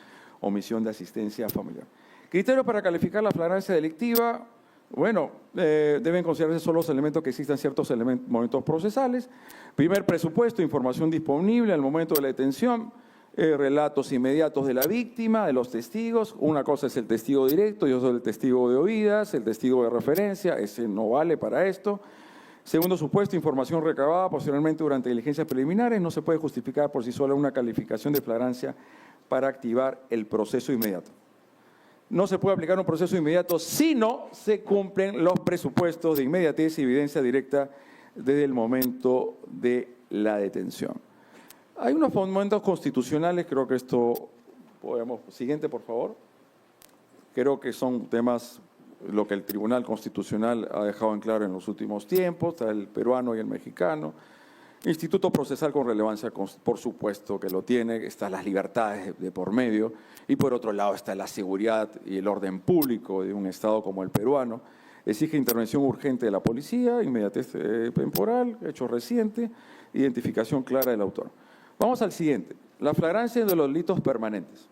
omisión de asistencia familiar. Criterios para calificar la flagrancia delictiva. Bueno, deben considerarse solo los elementos que existan ciertos momentos procesales. Primer presupuesto, información disponible al momento de la detención, relatos inmediatos de la víctima, de los testigos. Una cosa es el testigo directo y otro el testigo de oídas, el testigo de referencia, ese no vale para esto. Segundo supuesto, información recabada posteriormente durante diligencias preliminares. No se puede justificar por sí sola una calificación de flagrancia para activar el proceso inmediato. No se puede aplicar un proceso inmediato si no se cumplen los presupuestos de inmediatez y evidencia directa desde el momento de la detención. Hay unos fundamentos constitucionales, creo que esto podemos… Siguiente, por favor. Creo que son temas, lo que el Tribunal Constitucional ha dejado en claro en los últimos tiempos, está el peruano y el mexicano. Instituto procesal con relevancia, por supuesto que lo tiene, están las libertades de por medio, y por otro lado está la seguridad y el orden público de un Estado como el peruano. Exige intervención urgente de la policía, inmediatez temporal, hecho reciente, identificación clara del autor. Vamos al siguiente, la flagrancia de los delitos permanentes.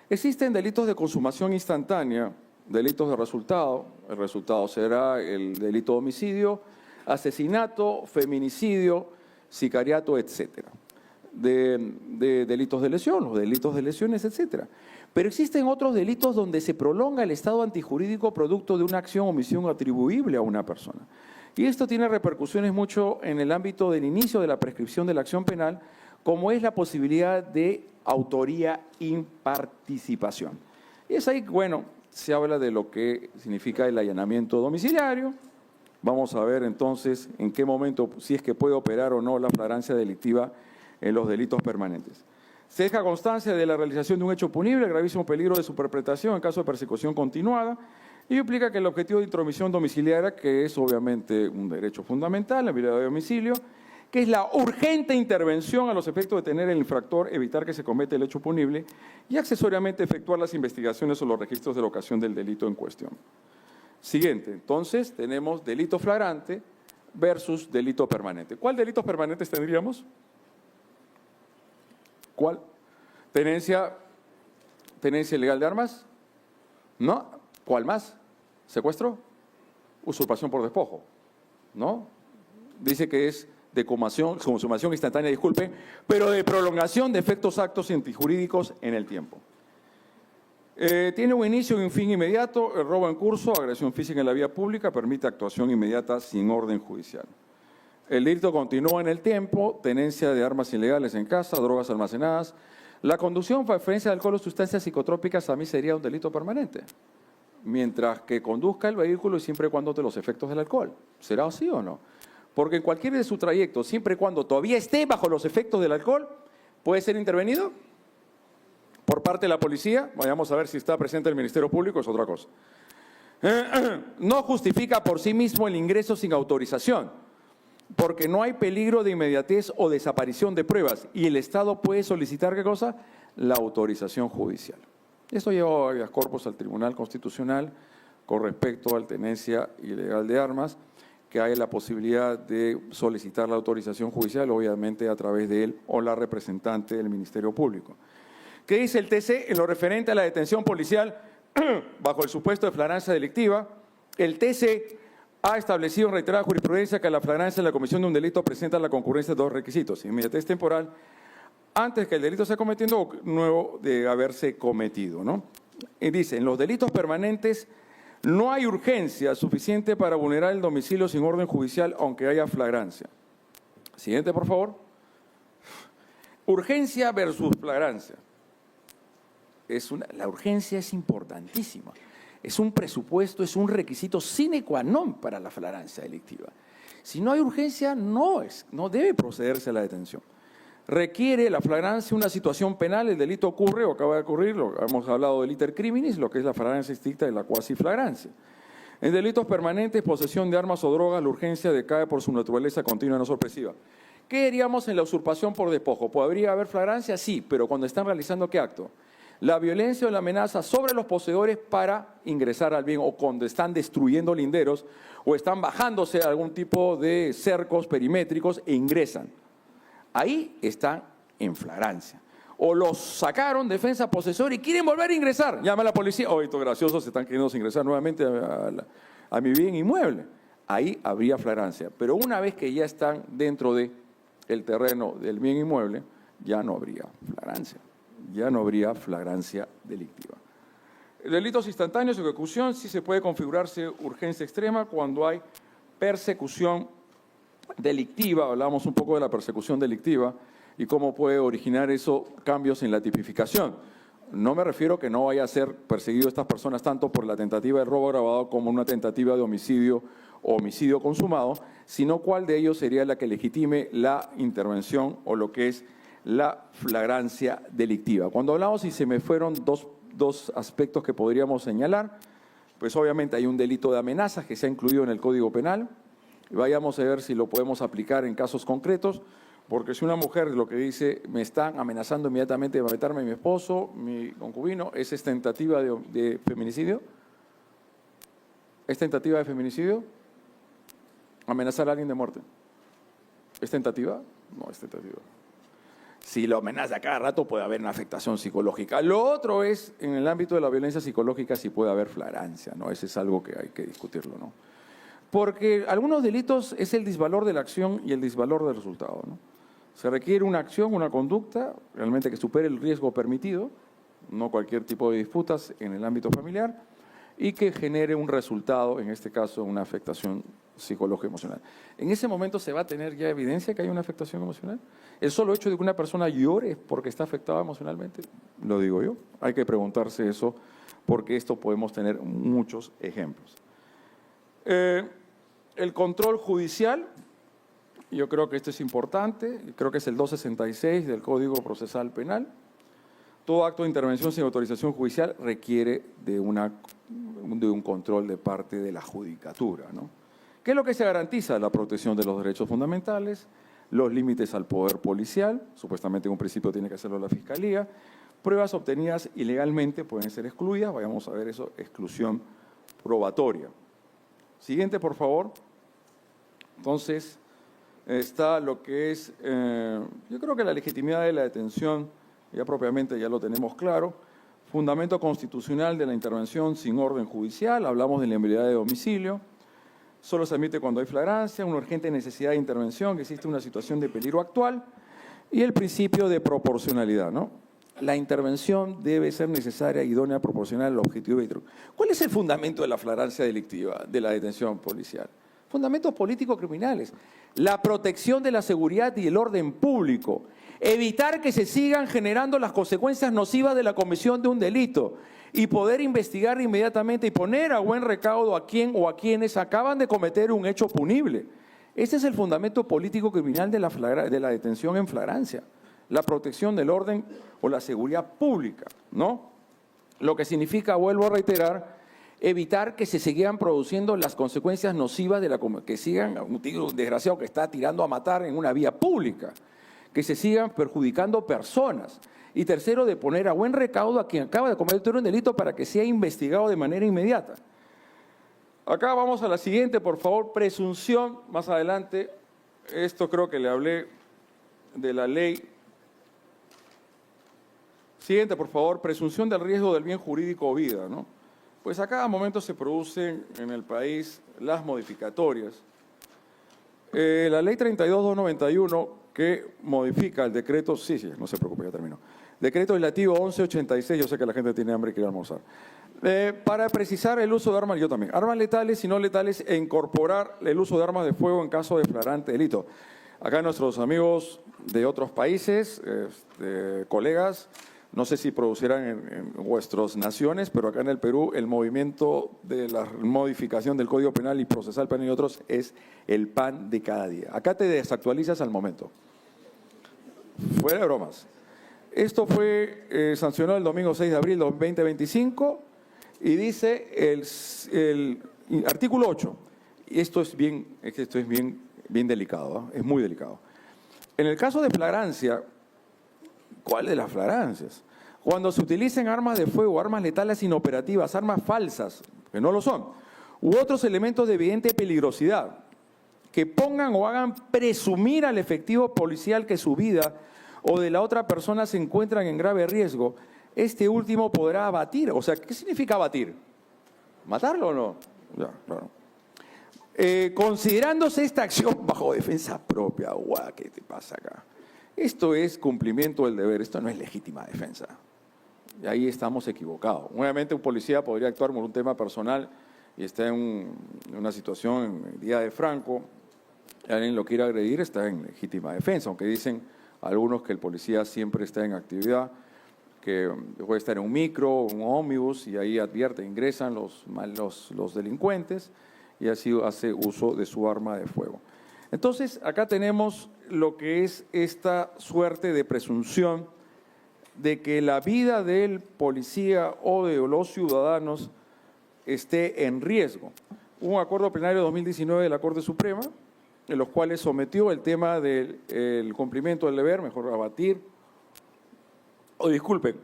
Existen delitos de consumación instantánea, delitos de resultado, el resultado será el delito de homicidio, asesinato, feminicidio, sicariato, etcétera. De delitos de lesión, los delitos de lesiones, etcétera. Pero existen otros delitos donde se prolonga el estado antijurídico producto de una acción o omisión atribuible a una persona. Y esto tiene repercusiones mucho en el ámbito del inicio de la prescripción de la acción penal, como es la posibilidad de autoría imparticipación. Y es ahí, bueno, se habla de lo que significa el allanamiento domiciliario. Vamos a ver entonces en qué momento, si es que puede operar o no la flagrancia delictiva en los delitos permanentes. Se deja constancia de la realización de un hecho punible, gravísimo peligro de su perpetración en caso de persecución continuada, y implica que el objetivo de intromisión domiciliaria, que es obviamente un derecho fundamental, la medida de domicilio, que es la urgente intervención a los efectos de tener el infractor, evitar que se cometa el hecho punible y accesoriamente efectuar las investigaciones o los registros de la ocasión del delito en cuestión. Siguiente, entonces tenemos delito flagrante versus delito permanente. ¿Cuál delitos permanentes tendríamos? ¿Cuál? ¿Tenencia ilegal de armas? ¿No? ¿Cuál más? ¿Secuestro? Usurpación por despojo. ¿No? Dice que es de consumación instantánea, disculpe, pero de prolongación de efectos actos antijurídicos en el tiempo. Tiene un inicio y un fin inmediato, el robo en curso, agresión física en la vía pública, permite actuación inmediata sin orden judicial. El delito continúa en el tiempo, tenencia de armas ilegales en casa, drogas almacenadas. La conducción por referencia de alcohol o sustancias psicotrópicas a mí sería un delito permanente, mientras que conduzca el vehículo y siempre y cuando de los efectos del alcohol. ¿Será así o no? Porque en cualquiera de su trayecto, siempre y cuando todavía esté bajo los efectos del alcohol, puede ser intervenido por parte de la policía. Vayamos a ver si está presente el Ministerio Público, es otra cosa. No justifica por sí mismo el ingreso sin autorización, porque no hay peligro de inmediatez o desaparición de pruebas y el Estado puede solicitar, ¿qué cosa? La autorización judicial. Esto lleva a habeas corpus al Tribunal Constitucional con respecto a la tenencia ilegal de armas, que hay la posibilidad de solicitar la autorización judicial, obviamente a través de él o la representante del Ministerio Público. ¿Qué dice el TC en lo referente a la detención policial bajo el supuesto de flagrancia delictiva? El TC ha establecido en reiterada jurisprudencia que la flagrancia en la comisión de un delito presenta la concurrencia de dos requisitos: inmediatez temporal antes que el delito sea cometido o nuevo de haberse cometido, ¿no? Y dice, en los delitos permanentes No hay urgencia suficiente para vulnerar el domicilio sin orden judicial, aunque haya flagrancia. Siguiente, por favor. Urgencia versus flagrancia. La urgencia es importantísima. Es un presupuesto, es un requisito sine qua non para la flagrancia delictiva. Si no hay urgencia, no debe procederse a la detención. Requiere la flagrancia una situación penal, el delito ocurre o acaba de ocurrir, hemos hablado del iter criminis, lo que es la flagrancia estricta y la cuasi flagrancia. En delitos permanentes, posesión de armas o drogas, la urgencia decae por su naturaleza continua y no sorpresiva. ¿Qué diríamos en la usurpación por despojo? ¿Podría haber flagrancia? Sí, pero cuando están realizando ¿qué acto? La violencia o la amenaza sobre los poseedores para ingresar al bien, o cuando están destruyendo linderos o están bajándose a algún tipo de cercos perimétricos e ingresan. Ahí están en flagrancia. O los sacaron, defensa, posesor, y quieren volver a ingresar. Llama a la policía. Oh, estos graciosos están queriendo ingresar nuevamente a mi bien inmueble. Ahí habría flagrancia. Pero una vez que ya están dentro del terreno del bien inmueble, ya no habría flagrancia. Ya no habría flagrancia delictiva. Delitos instantáneos de ejecución sí se puede configurarse urgencia extrema cuando hay persecución delictiva. Hablamos un poco de la persecución delictiva y cómo puede originar eso cambios en la tipificación. No me refiero que no vaya a ser perseguido estas personas tanto por la tentativa de robo agravado como una tentativa de homicidio o homicidio consumado, sino cuál de ellos sería la que legitime la intervención o lo que es la flagrancia delictiva. Cuando hablamos, y se me fueron dos aspectos que podríamos señalar, pues obviamente hay un delito de amenazas que se ha incluido en el Código Penal. Vayamos a ver si lo podemos aplicar en casos concretos, porque si una mujer lo que dice, me están amenazando inmediatamente de matarme a mi esposo, mi concubino, ¿esa es tentativa de feminicidio? ¿Es tentativa de feminicidio? ¿Amenazar a alguien de muerte? ¿Es tentativa? No es tentativa. Si lo amenaza a cada rato puede haber una afectación psicológica. Lo otro es, en el ámbito de la violencia psicológica, si puede haber flagrancia, ¿no? Ese es algo que hay que discutirlo, ¿no? Porque algunos delitos es el disvalor de la acción y el disvalor del resultado, ¿no? Se requiere una acción, una conducta, realmente que supere el riesgo permitido, no cualquier tipo de disputas en el ámbito familiar, y que genere un resultado, en este caso una afectación psicológica emocional. ¿En ese momento se va a tener ya evidencia que hay una afectación emocional? ¿El solo hecho de que una persona llore porque está afectada emocionalmente? Lo digo yo. Hay que preguntarse eso, porque esto podemos tener muchos ejemplos. El control judicial, yo creo que esto es importante, creo que es el 266 del Código Procesal Penal. Todo acto de intervención sin autorización judicial requiere de un control de parte de la judicatura, ¿no? ¿Qué es lo que se garantiza? La protección de los derechos fundamentales, los límites al poder policial, supuestamente en un principio tiene que hacerlo la Fiscalía, pruebas obtenidas ilegalmente pueden ser excluidas, vayamos a ver eso, exclusión probatoria. Siguiente, por favor. Entonces, está lo que es, yo creo que la legitimidad de la detención, ya propiamente ya lo tenemos claro, fundamento constitucional de la intervención sin orden judicial, hablamos de la inviolabilidad de domicilio, solo se admite cuando hay flagrancia, una urgente necesidad de intervención, que existe una situación de peligro actual, y el principio de proporcionalidad, ¿no? La intervención debe ser necesaria, idónea, proporcional al objetivo. ¿Cuál es el fundamento de la flagrancia delictiva, de la detención policial? Fundamentos político-criminales. La protección de la seguridad y el orden público. Evitar que se sigan generando las consecuencias nocivas de la comisión de un delito y poder investigar inmediatamente y poner a buen recaudo a quien o a quienes acaban de cometer un hecho punible. Ese es el fundamento político-criminal de la detención en flagrancia. La protección del orden o la seguridad pública, ¿no? Lo que significa, vuelvo a reiterar, evitar que se sigan produciendo las consecuencias nocivas que sigan un desgraciado que está tirando a matar en una vía pública, que se sigan perjudicando personas. Y tercero, de poner a buen recaudo a quien acaba de cometer un delito para que sea investigado de manera inmediata. Acá vamos a la siguiente, por favor, presunción, más adelante, esto creo que le hablé de la ley. Siguiente, por favor, presunción del riesgo del bien jurídico o vida, ¿no? Pues a cada momento se producen en el país las modificatorias. La ley 32.291, que modifica el decreto, sí, no se preocupe, ya terminó. Decreto legislativo 1186, yo sé que la gente tiene hambre y quiere almorzar. Para precisar el uso de armas, yo también, armas letales y no letales e incorporar el uso de armas de fuego en caso de flagrante delito. Acá nuestros amigos de otros países, colegas, no sé si producirán en vuestras naciones, pero acá en el Perú el movimiento de la modificación del Código Penal y Procesal Penal y otros es el pan de cada día. Acá te desactualizas al momento. Fuera de bromas. Esto fue sancionado el domingo 6 de abril de 2025 y dice el artículo 8. Y esto es bien delicado, ¿eh? Es muy delicado. En el caso de flagrancia, ¿cuál de las flagrancias? Cuando se utilicen armas de fuego, armas letales inoperativas, armas falsas, que no lo son, u otros elementos de evidente peligrosidad, que pongan o hagan presumir al efectivo policial que su vida o de la otra persona se encuentran en grave riesgo, este último podrá abatir. O sea, ¿qué significa abatir? ¿Matarlo o no? Ya, claro. Considerándose esta acción bajo defensa propia, guau, ¿qué te pasa acá? Esto es cumplimiento del deber, esto no es legítima defensa. Y ahí estamos equivocados. Obviamente un policía podría actuar por un tema personal y está en una situación en el día de Franco, y alguien lo quiere agredir, está en legítima defensa, aunque dicen algunos que el policía siempre está en actividad, que puede estar en un micro, un ómnibus, y ahí advierte, ingresan los delincuentes, y así hace uso de su arma de fuego. Entonces, acá tenemos lo que es esta suerte de presunción de que la vida del policía o de los ciudadanos esté en riesgo. Hubo un acuerdo plenario de 2019 de la Corte Suprema, en los cuales sometió el tema del cumplimiento del deber, mejor abatir, o disculpen,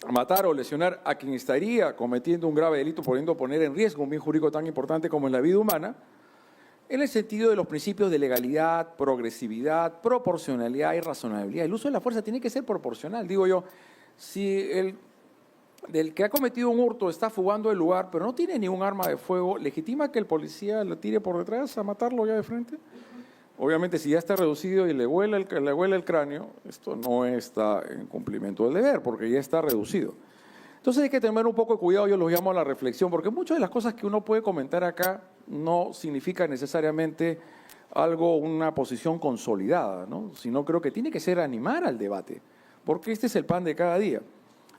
matar o lesionar a quien estaría cometiendo un grave delito, poniendo poner en riesgo un bien jurídico tan importante como es la vida humana, en el sentido de los principios de legalidad, progresividad, proporcionalidad y razonabilidad. El uso de la fuerza tiene que ser proporcional. Digo yo, si del que ha cometido un hurto está fugando del lugar, pero no tiene ni un arma de fuego, ¿legitima que el policía lo tire por detrás a matarlo ya de frente? Obviamente, si ya está reducido y le huele el cráneo, esto no está en cumplimiento del deber, porque ya está reducido. Entonces hay que tener un poco de cuidado, yo los llamo a la reflexión, porque muchas de las cosas que uno puede comentar acá no significa necesariamente una posición consolidada, ¿no? Sino creo que tiene que ser animar al debate, porque este es el pan de cada día.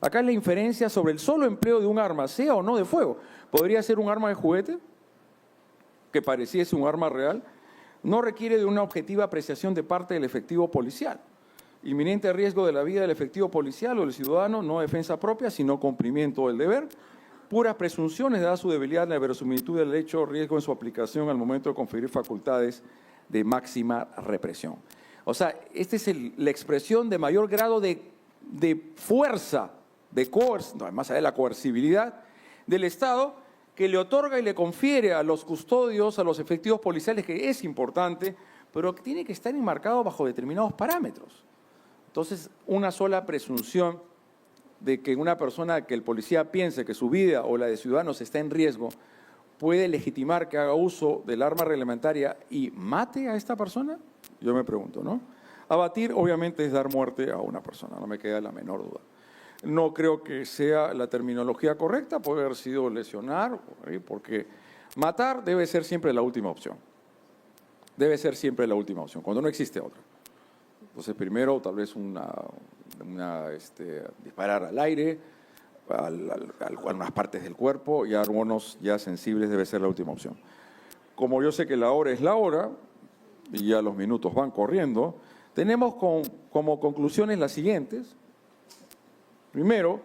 Acá es la inferencia sobre el solo empleo de un arma, sea o no de fuego. ¿Podría ser un arma de juguete que pareciese un arma real? No requiere de una objetiva apreciación de parte del efectivo policial. Inminente riesgo de la vida del efectivo policial o del ciudadano, no defensa propia, sino cumplimiento del deber. Puras presunciones, dada su debilidad en la verosimilitud del hecho, riesgo en su aplicación al momento de conferir facultades de máxima represión. O sea, esta es la expresión de mayor grado de fuerza, más allá de la coercibilidad del Estado, que le otorga y le confiere a los custodios, a los efectivos policiales, que es importante, pero que tiene que estar enmarcado bajo determinados parámetros. Entonces, una sola presunción de que una persona, que el policía piense que su vida o la de ciudadanos está en riesgo, puede legitimar que haga uso del arma reglamentaria y mate a esta persona, yo me pregunto, ¿no? Abatir, obviamente, es dar muerte a una persona, no me queda la menor duda. No creo que sea la terminología correcta, puede haber sido lesionar, porque matar debe ser siempre la última opción. Debe ser siempre la última opción, cuando no existe otra. Entonces, primero, tal vez disparar al aire, a algunas partes del cuerpo, y a algunos ya sensibles debe ser la última opción. Como yo sé que la hora es la hora, y ya los minutos van corriendo, tenemos como conclusiones las siguientes. Primero,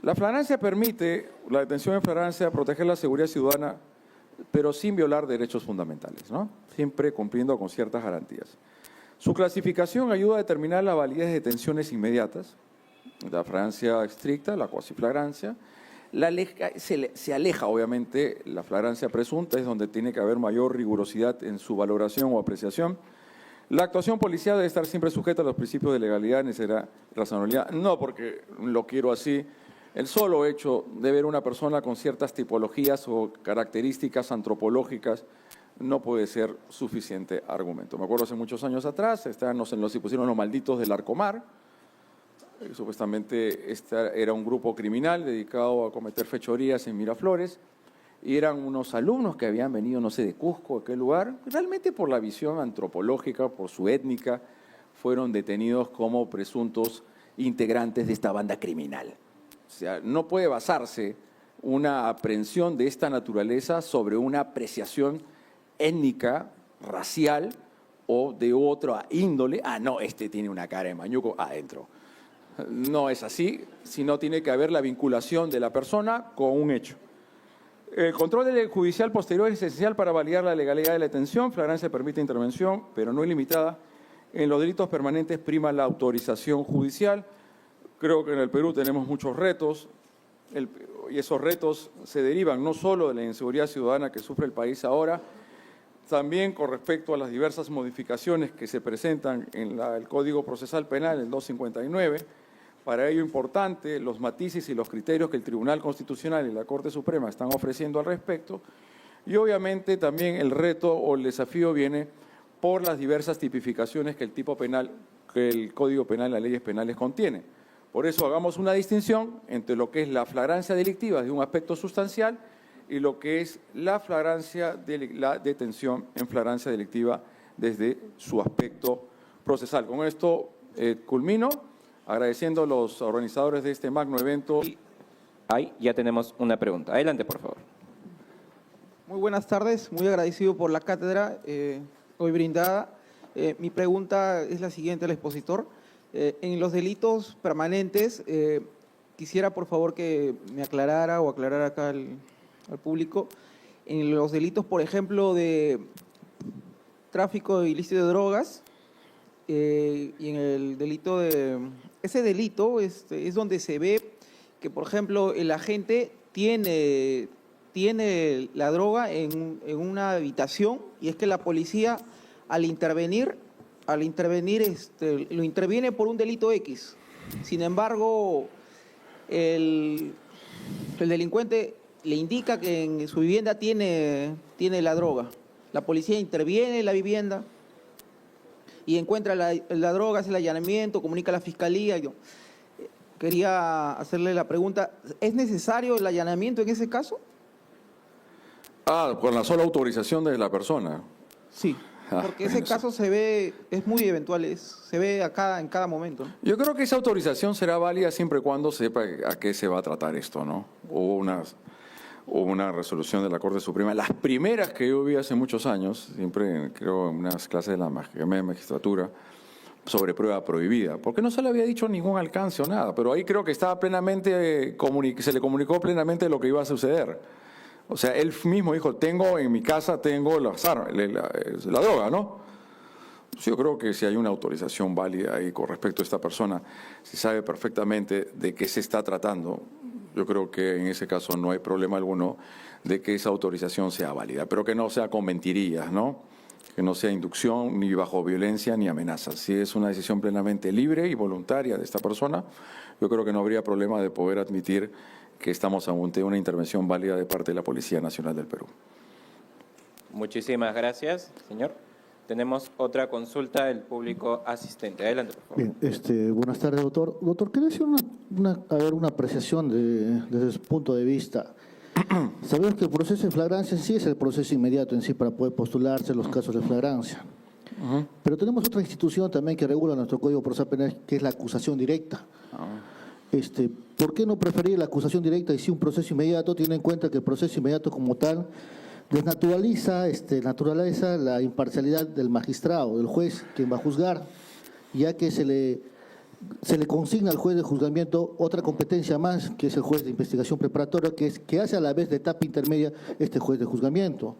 la flagrancia permite, la detención en flagrancia, proteger la seguridad ciudadana, pero sin violar derechos fundamentales, ¿no? Siempre cumpliendo con ciertas garantías. Su clasificación ayuda a determinar la validez de detenciones inmediatas, la flagrancia estricta, la cuasiflagrancia. Se aleja, obviamente, la flagrancia presunta, es donde tiene que haber mayor rigurosidad en su valoración o apreciación. La actuación policial debe estar siempre sujeta a los principios de legalidad, necesidad, razonabilidad. No porque lo quiero así. El solo hecho de ver una persona con ciertas tipologías o características antropológicas no puede ser suficiente argumento. Me acuerdo hace muchos años atrás, pusieron los malditos del Arcomar, Supuestamente era un grupo criminal dedicado a cometer fechorías en Miraflores y eran unos alumnos que habían venido, no sé, de Cusco, de qué lugar, realmente por la visión antropológica, por su étnica, fueron detenidos como presuntos integrantes de esta banda criminal. O sea, no puede basarse una aprehensión de esta naturaleza sobre una apreciación étnica, racial o de otra índole. Ah, no, este tiene una cara de mañuco adentro. No es así, sino tiene que haber la vinculación de la persona con un hecho. El control judicial posterior es esencial para validar la legalidad de la detención. Flagrancia permite intervención, pero no ilimitada. En los delitos permanentes prima la autorización judicial. Creo que en el Perú tenemos muchos retos y esos retos se derivan no solo de la inseguridad ciudadana que sufre el país ahora, también con respecto a las diversas modificaciones que se presentan en el Código Procesal Penal, el 259. Para ello importante los matices y los criterios que el Tribunal Constitucional y la Corte Suprema están ofreciendo al respecto. Y obviamente también el reto o el desafío viene por las diversas tipificaciones que el Código Penal y las leyes penales contienen. Por eso hagamos una distinción entre lo que es la flagrancia delictiva de un aspecto sustancial y lo que es la flagrancia de la detención en flagrancia delictiva desde su aspecto procesal. Con esto culmino, agradeciendo a los organizadores de este magno evento. Ahí ya tenemos una pregunta. Adelante, por favor. Muy buenas tardes, muy agradecido por la cátedra hoy brindada. Mi pregunta es la siguiente al expositor. En los delitos permanentes, quisiera por favor que me aclarara o aclarara acá al público, en los delitos, por ejemplo, de tráfico ilícito de drogas y en el delito de... Ese delito es donde se ve que, por ejemplo, el agente tiene la droga en una habitación y es que la policía al intervenir lo interviene por un delito X. Sin embargo, el delincuente le indica que en su vivienda tiene la droga. La policía interviene en la vivienda y encuentra la droga, hace el allanamiento, comunica a la fiscalía. Yo quería hacerle la pregunta, ¿es necesario el allanamiento en ese caso? Con la sola autorización de la persona. Sí, porque ese caso se ve, es muy eventual, se ve acá en cada momento, ¿no? Yo creo que esa autorización será válida siempre y cuando sepa a qué se va a tratar esto, ¿no? Hubo una resolución de la Corte Suprema, las primeras que yo vi hace muchos años, siempre creo en unas clases de la magistratura, sobre prueba prohibida, porque no se le había dicho ningún alcance o nada, pero ahí creo que estaba plenamente, se le comunicó plenamente lo que iba a suceder. O sea, él mismo dijo, en mi casa tengo la droga, ¿no? Yo creo que si hay una autorización válida ahí con respecto a esta persona, se sabe perfectamente de qué se está tratando. Yo creo que en ese caso no hay problema alguno de que esa autorización sea válida, pero que no sea con mentirillas, ¿no? Que no sea inducción, ni bajo violencia, ni amenazas. Si es una decisión plenamente libre y voluntaria de esta persona, yo creo que no habría problema de poder admitir que estamos ante una intervención válida de parte de la Policía Nacional del Perú. Muchísimas gracias, señor. Tenemos otra consulta del público asistente. Adelante, por favor. Bien, buenas tardes, doctor. Doctor, quería hacer una apreciación desde su punto de vista. Sabemos que el proceso de flagrancia sí es el proceso inmediato en sí para poder postularse los casos de flagrancia. Pero tenemos otra institución también que regula nuestro Código Procesal Penal, que es la acusación directa. ¿Por qué no preferir la acusación directa y sí un proceso inmediato, teniendo en cuenta que el proceso inmediato como tal desnaturaliza la imparcialidad del magistrado, del juez, quien va a juzgar, ya que se le consigna al juez de juzgamiento otra competencia más, que es el juez de investigación preparatoria, que hace a la vez de etapa intermedia este juez de juzgamiento.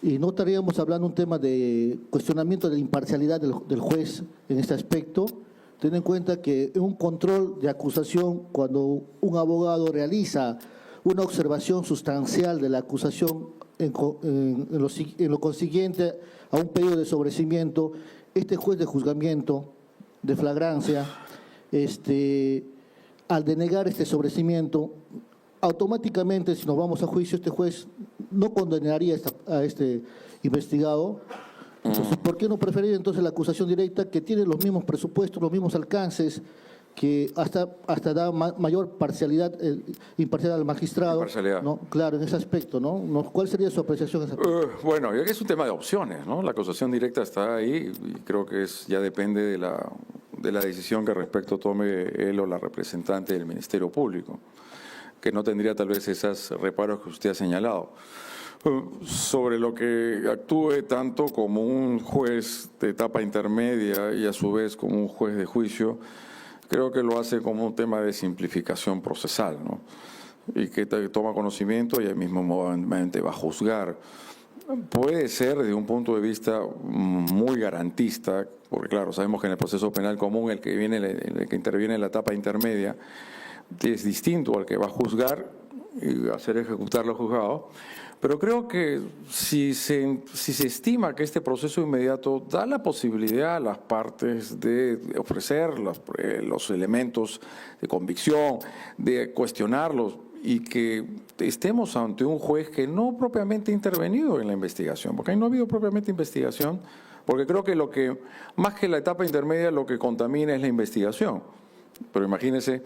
Y no estaríamos hablando un tema de cuestionamiento de la imparcialidad del juez en este aspecto, teniendo en cuenta que en un control de acusación, cuando un abogado realiza una observación sustancial de la acusación en lo consiguiente a un pedido de sobreseimiento, este juez de juzgamiento de flagrancia, al denegar este sobreseimiento, automáticamente, si nos vamos a juicio, este juez no condenaría a este investigado. Entonces, ¿por qué no preferir entonces la acusación directa, que tiene los mismos presupuestos, los mismos alcances, que hasta da mayor parcialidad, imparcialidad al magistrado. Imparcialidad. ¿No? Claro, en ese aspecto, ¿no? ¿Cuál sería su apreciación en ese aspecto? Bueno, es un tema de opciones, ¿no? La acusación directa está ahí y creo que ya depende de la decisión que al respecto tome él o la representante del Ministerio Público, que no tendría tal vez esos reparos que usted ha señalado. Sobre lo que actúe tanto como un juez de etapa intermedia y a su vez como un juez de juicio, creo que lo hace como un tema de simplificación procesal, ¿no? Y que toma conocimiento y al mismo momento va a juzgar. Puede ser desde un punto de vista muy garantista, porque claro, sabemos que en el proceso penal común el que interviene en la etapa intermedia es distinto al que va a juzgar y hacer ejecutar lo juzgado. Pero creo que si se estima que este proceso inmediato da la posibilidad a las partes de ofrecer los elementos de convicción, de cuestionarlos y que estemos ante un juez que no propiamente ha intervenido en la investigación, porque ahí no ha habido propiamente investigación, porque creo que más que la etapa intermedia, lo que contamina es la investigación. Pero imagínense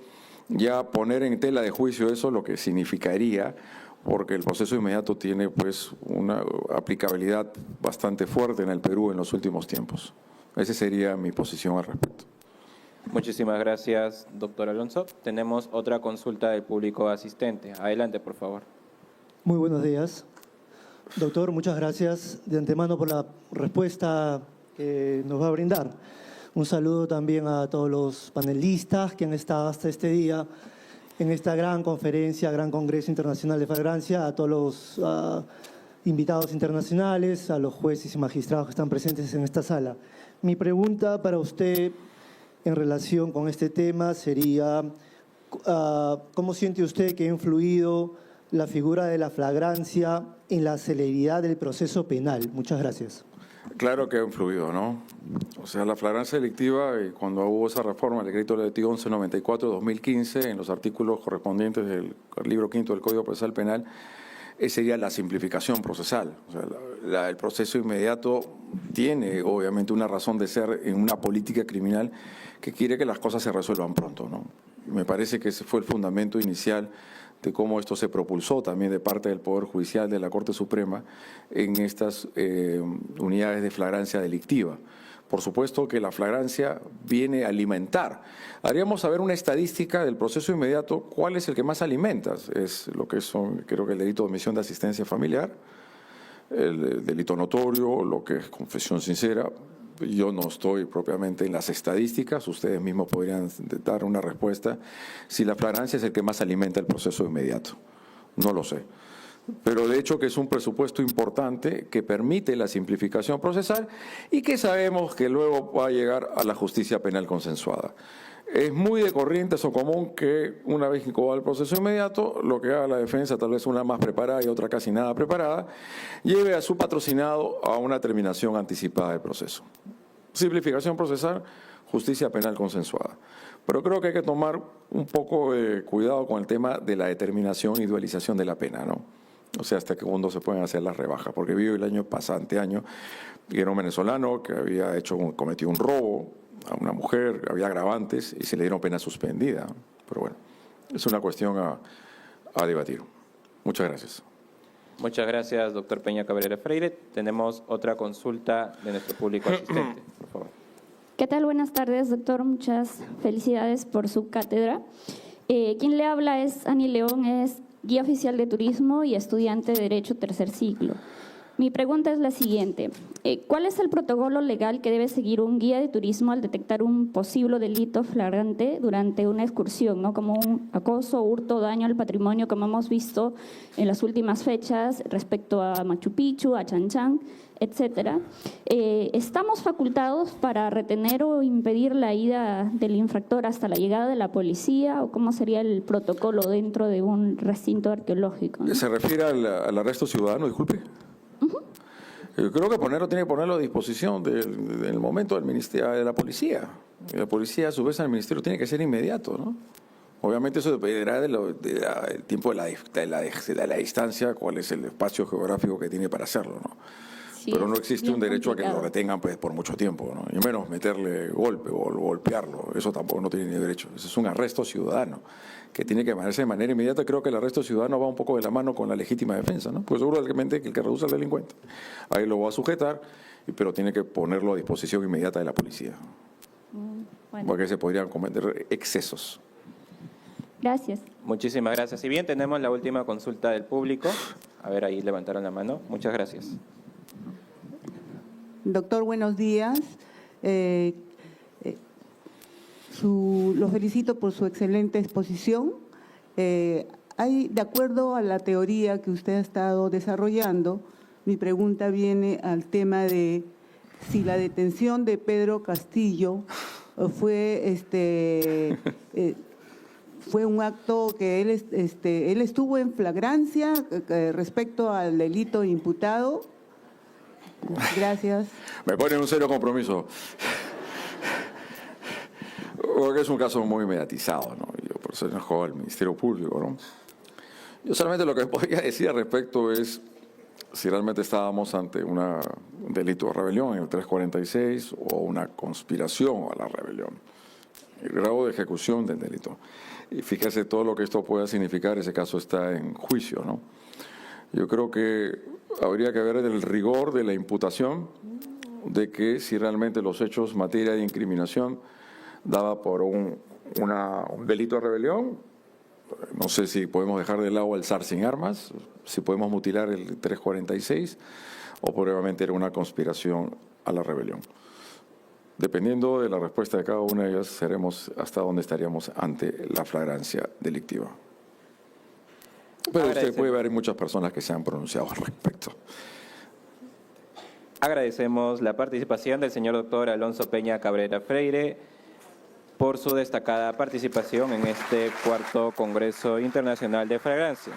ya poner en tela de juicio eso, lo que significaría, porque el proceso inmediato tiene pues una aplicabilidad bastante fuerte en el Perú en los últimos tiempos. Esa sería mi posición al respecto. Muchísimas gracias, doctor Alonso. Tenemos otra consulta del público asistente. Adelante, por favor. Muy buenos días. Doctor, muchas gracias de antemano por la respuesta que nos va a brindar. Un saludo también a todos los panelistas que han estado hasta este día en esta gran conferencia, gran Congreso Internacional de Flagrancia, a todos los invitados internacionales, a los jueces y magistrados que están presentes en esta sala. Mi pregunta para usted en relación con este tema sería, ¿cómo siente usted que ha influido la figura de la flagrancia en la celeridad del proceso penal? Muchas gracias. Claro que ha influido, ¿no? O sea, la flagrancia delictiva, cuando hubo esa reforma, el decreto legislativo 1194-2015, en los artículos correspondientes del libro quinto del Código Procesal Penal, sería la simplificación procesal. O sea, el proceso inmediato tiene, obviamente, una razón de ser en una política criminal que quiere que las cosas se resuelvan pronto, ¿no? Me parece que ese fue el fundamento inicial de cómo esto se propulsó también de parte del Poder Judicial de la Corte Suprema en estas unidades de flagrancia delictiva. Por supuesto que la flagrancia viene a alimentar. Haríamos saber una estadística del proceso inmediato, ¿cuál es el que más alimenta? Es lo que son, creo que el delito de omisión de asistencia familiar, el delito notorio, lo que es confesión sincera. Yo no estoy propiamente en las estadísticas, ustedes mismos podrían dar una respuesta si la flagrancia es el que más alimenta el proceso inmediato. No lo sé. Pero de hecho que es un presupuesto importante que permite la simplificación procesal y que sabemos que luego va a llegar a la justicia penal consensuada. Es muy de corriente, o común que una vez incubado el proceso inmediato, lo que haga la defensa, tal vez una más preparada y otra casi nada preparada, lleve a su patrocinado a una terminación anticipada del proceso. Simplificación procesal, justicia penal consensuada. Pero creo que hay que tomar un poco de cuidado con el tema de la determinación y dualización de la pena, ¿no? O sea, hasta qué punto se pueden hacer las rebajas. Porque vi el año anteaño, que era un venezolano que había cometido un robo a una mujer, había agravantes y se le dieron pena suspendida. Pero bueno, es una cuestión a debatir. Muchas gracias. Muchas gracias, doctor Peña Cabrera Freire. Tenemos otra consulta de nuestro público asistente, por favor. ¿Qué tal? Buenas tardes, doctor. Muchas felicidades por su cátedra. Quien le habla es Ani León, es guía oficial de turismo y estudiante de Derecho tercer ciclo. Mi pregunta es la siguiente. ¿Cuál es el protocolo legal que debe seguir un guía de turismo al detectar un posible delito flagrante durante una excursión, ¿no? Como un acoso, hurto, daño al patrimonio, como hemos visto en las últimas fechas respecto a Machu Picchu, a Chan Chan, etcétera? ¿Estamos facultados para retener o impedir la ida del infractor hasta la llegada de la policía o cómo sería el protocolo dentro de un recinto arqueológico, ¿no? ¿Se refiere al arresto ciudadano, disculpe? Yo creo que tiene que ponerlo a disposición del momento del ministerio, de la policía. Y la policía, a su vez, al ministerio tiene que ser inmediato, ¿no? Obviamente eso dependerá del tiempo de la distancia, cuál es el espacio geográfico que tiene para hacerlo, ¿no? Sí, Sí, Pero no es existe bien un derecho a que lo complicado. retengan pues, por mucho tiempo, ¿no? Y menos meterle golpe o golpearlo. Eso tampoco no tiene ni derecho. Eso es un arresto ciudadano que tiene que hacerse de manera inmediata. Creo que el arresto ciudadano va un poco de la mano con la legítima defensa, ¿no? Pues seguramente que el que reduce al delincuente, ahí lo va a sujetar, pero tiene que ponerlo a disposición inmediata de la policía, Bueno, porque se podrían cometer excesos. gracias. Muchísimas gracias. Si bien tenemos la última consulta del público, a ver, ahí levantaron la mano. Muchas gracias. Doctor, buenos días. Lo felicito por su excelente exposición. De acuerdo a la teoría que usted ha estado desarrollando, mi pregunta viene al tema de si la detención de Pedro Castillo fue un acto que él estuvo en flagrancia respecto al delito imputado. Gracias. Me pone un serio compromiso. Porque es un caso muy mediatizado, ¿no? Yo por eso enojo al Ministerio Público, ¿no? Yo solamente lo que podría decir al respecto es si realmente estábamos ante un delito de rebelión en el 346 o una conspiración a la rebelión. El grado de ejecución del delito. Y fíjese todo lo que esto pueda significar, ese caso está en juicio, ¿no? Yo creo que habría que ver el rigor de la imputación, de que si realmente los hechos materia de incriminación daba por un delito de rebelión, no sé si podemos dejar de lado alzar sin armas, si podemos mutilar el 346, o probablemente era una conspiración a la rebelión. Dependiendo de la respuesta de cada una de ellas, seremos hasta dónde estaríamos ante la flagrancia delictiva. Pero usted puede ver, hay muchas personas que se han pronunciado al respecto. Agradecemos la participación del señor doctor Alonso Peña Cabrera Freire por su destacada participación en este 4º Congreso Internacional de Flagrancia.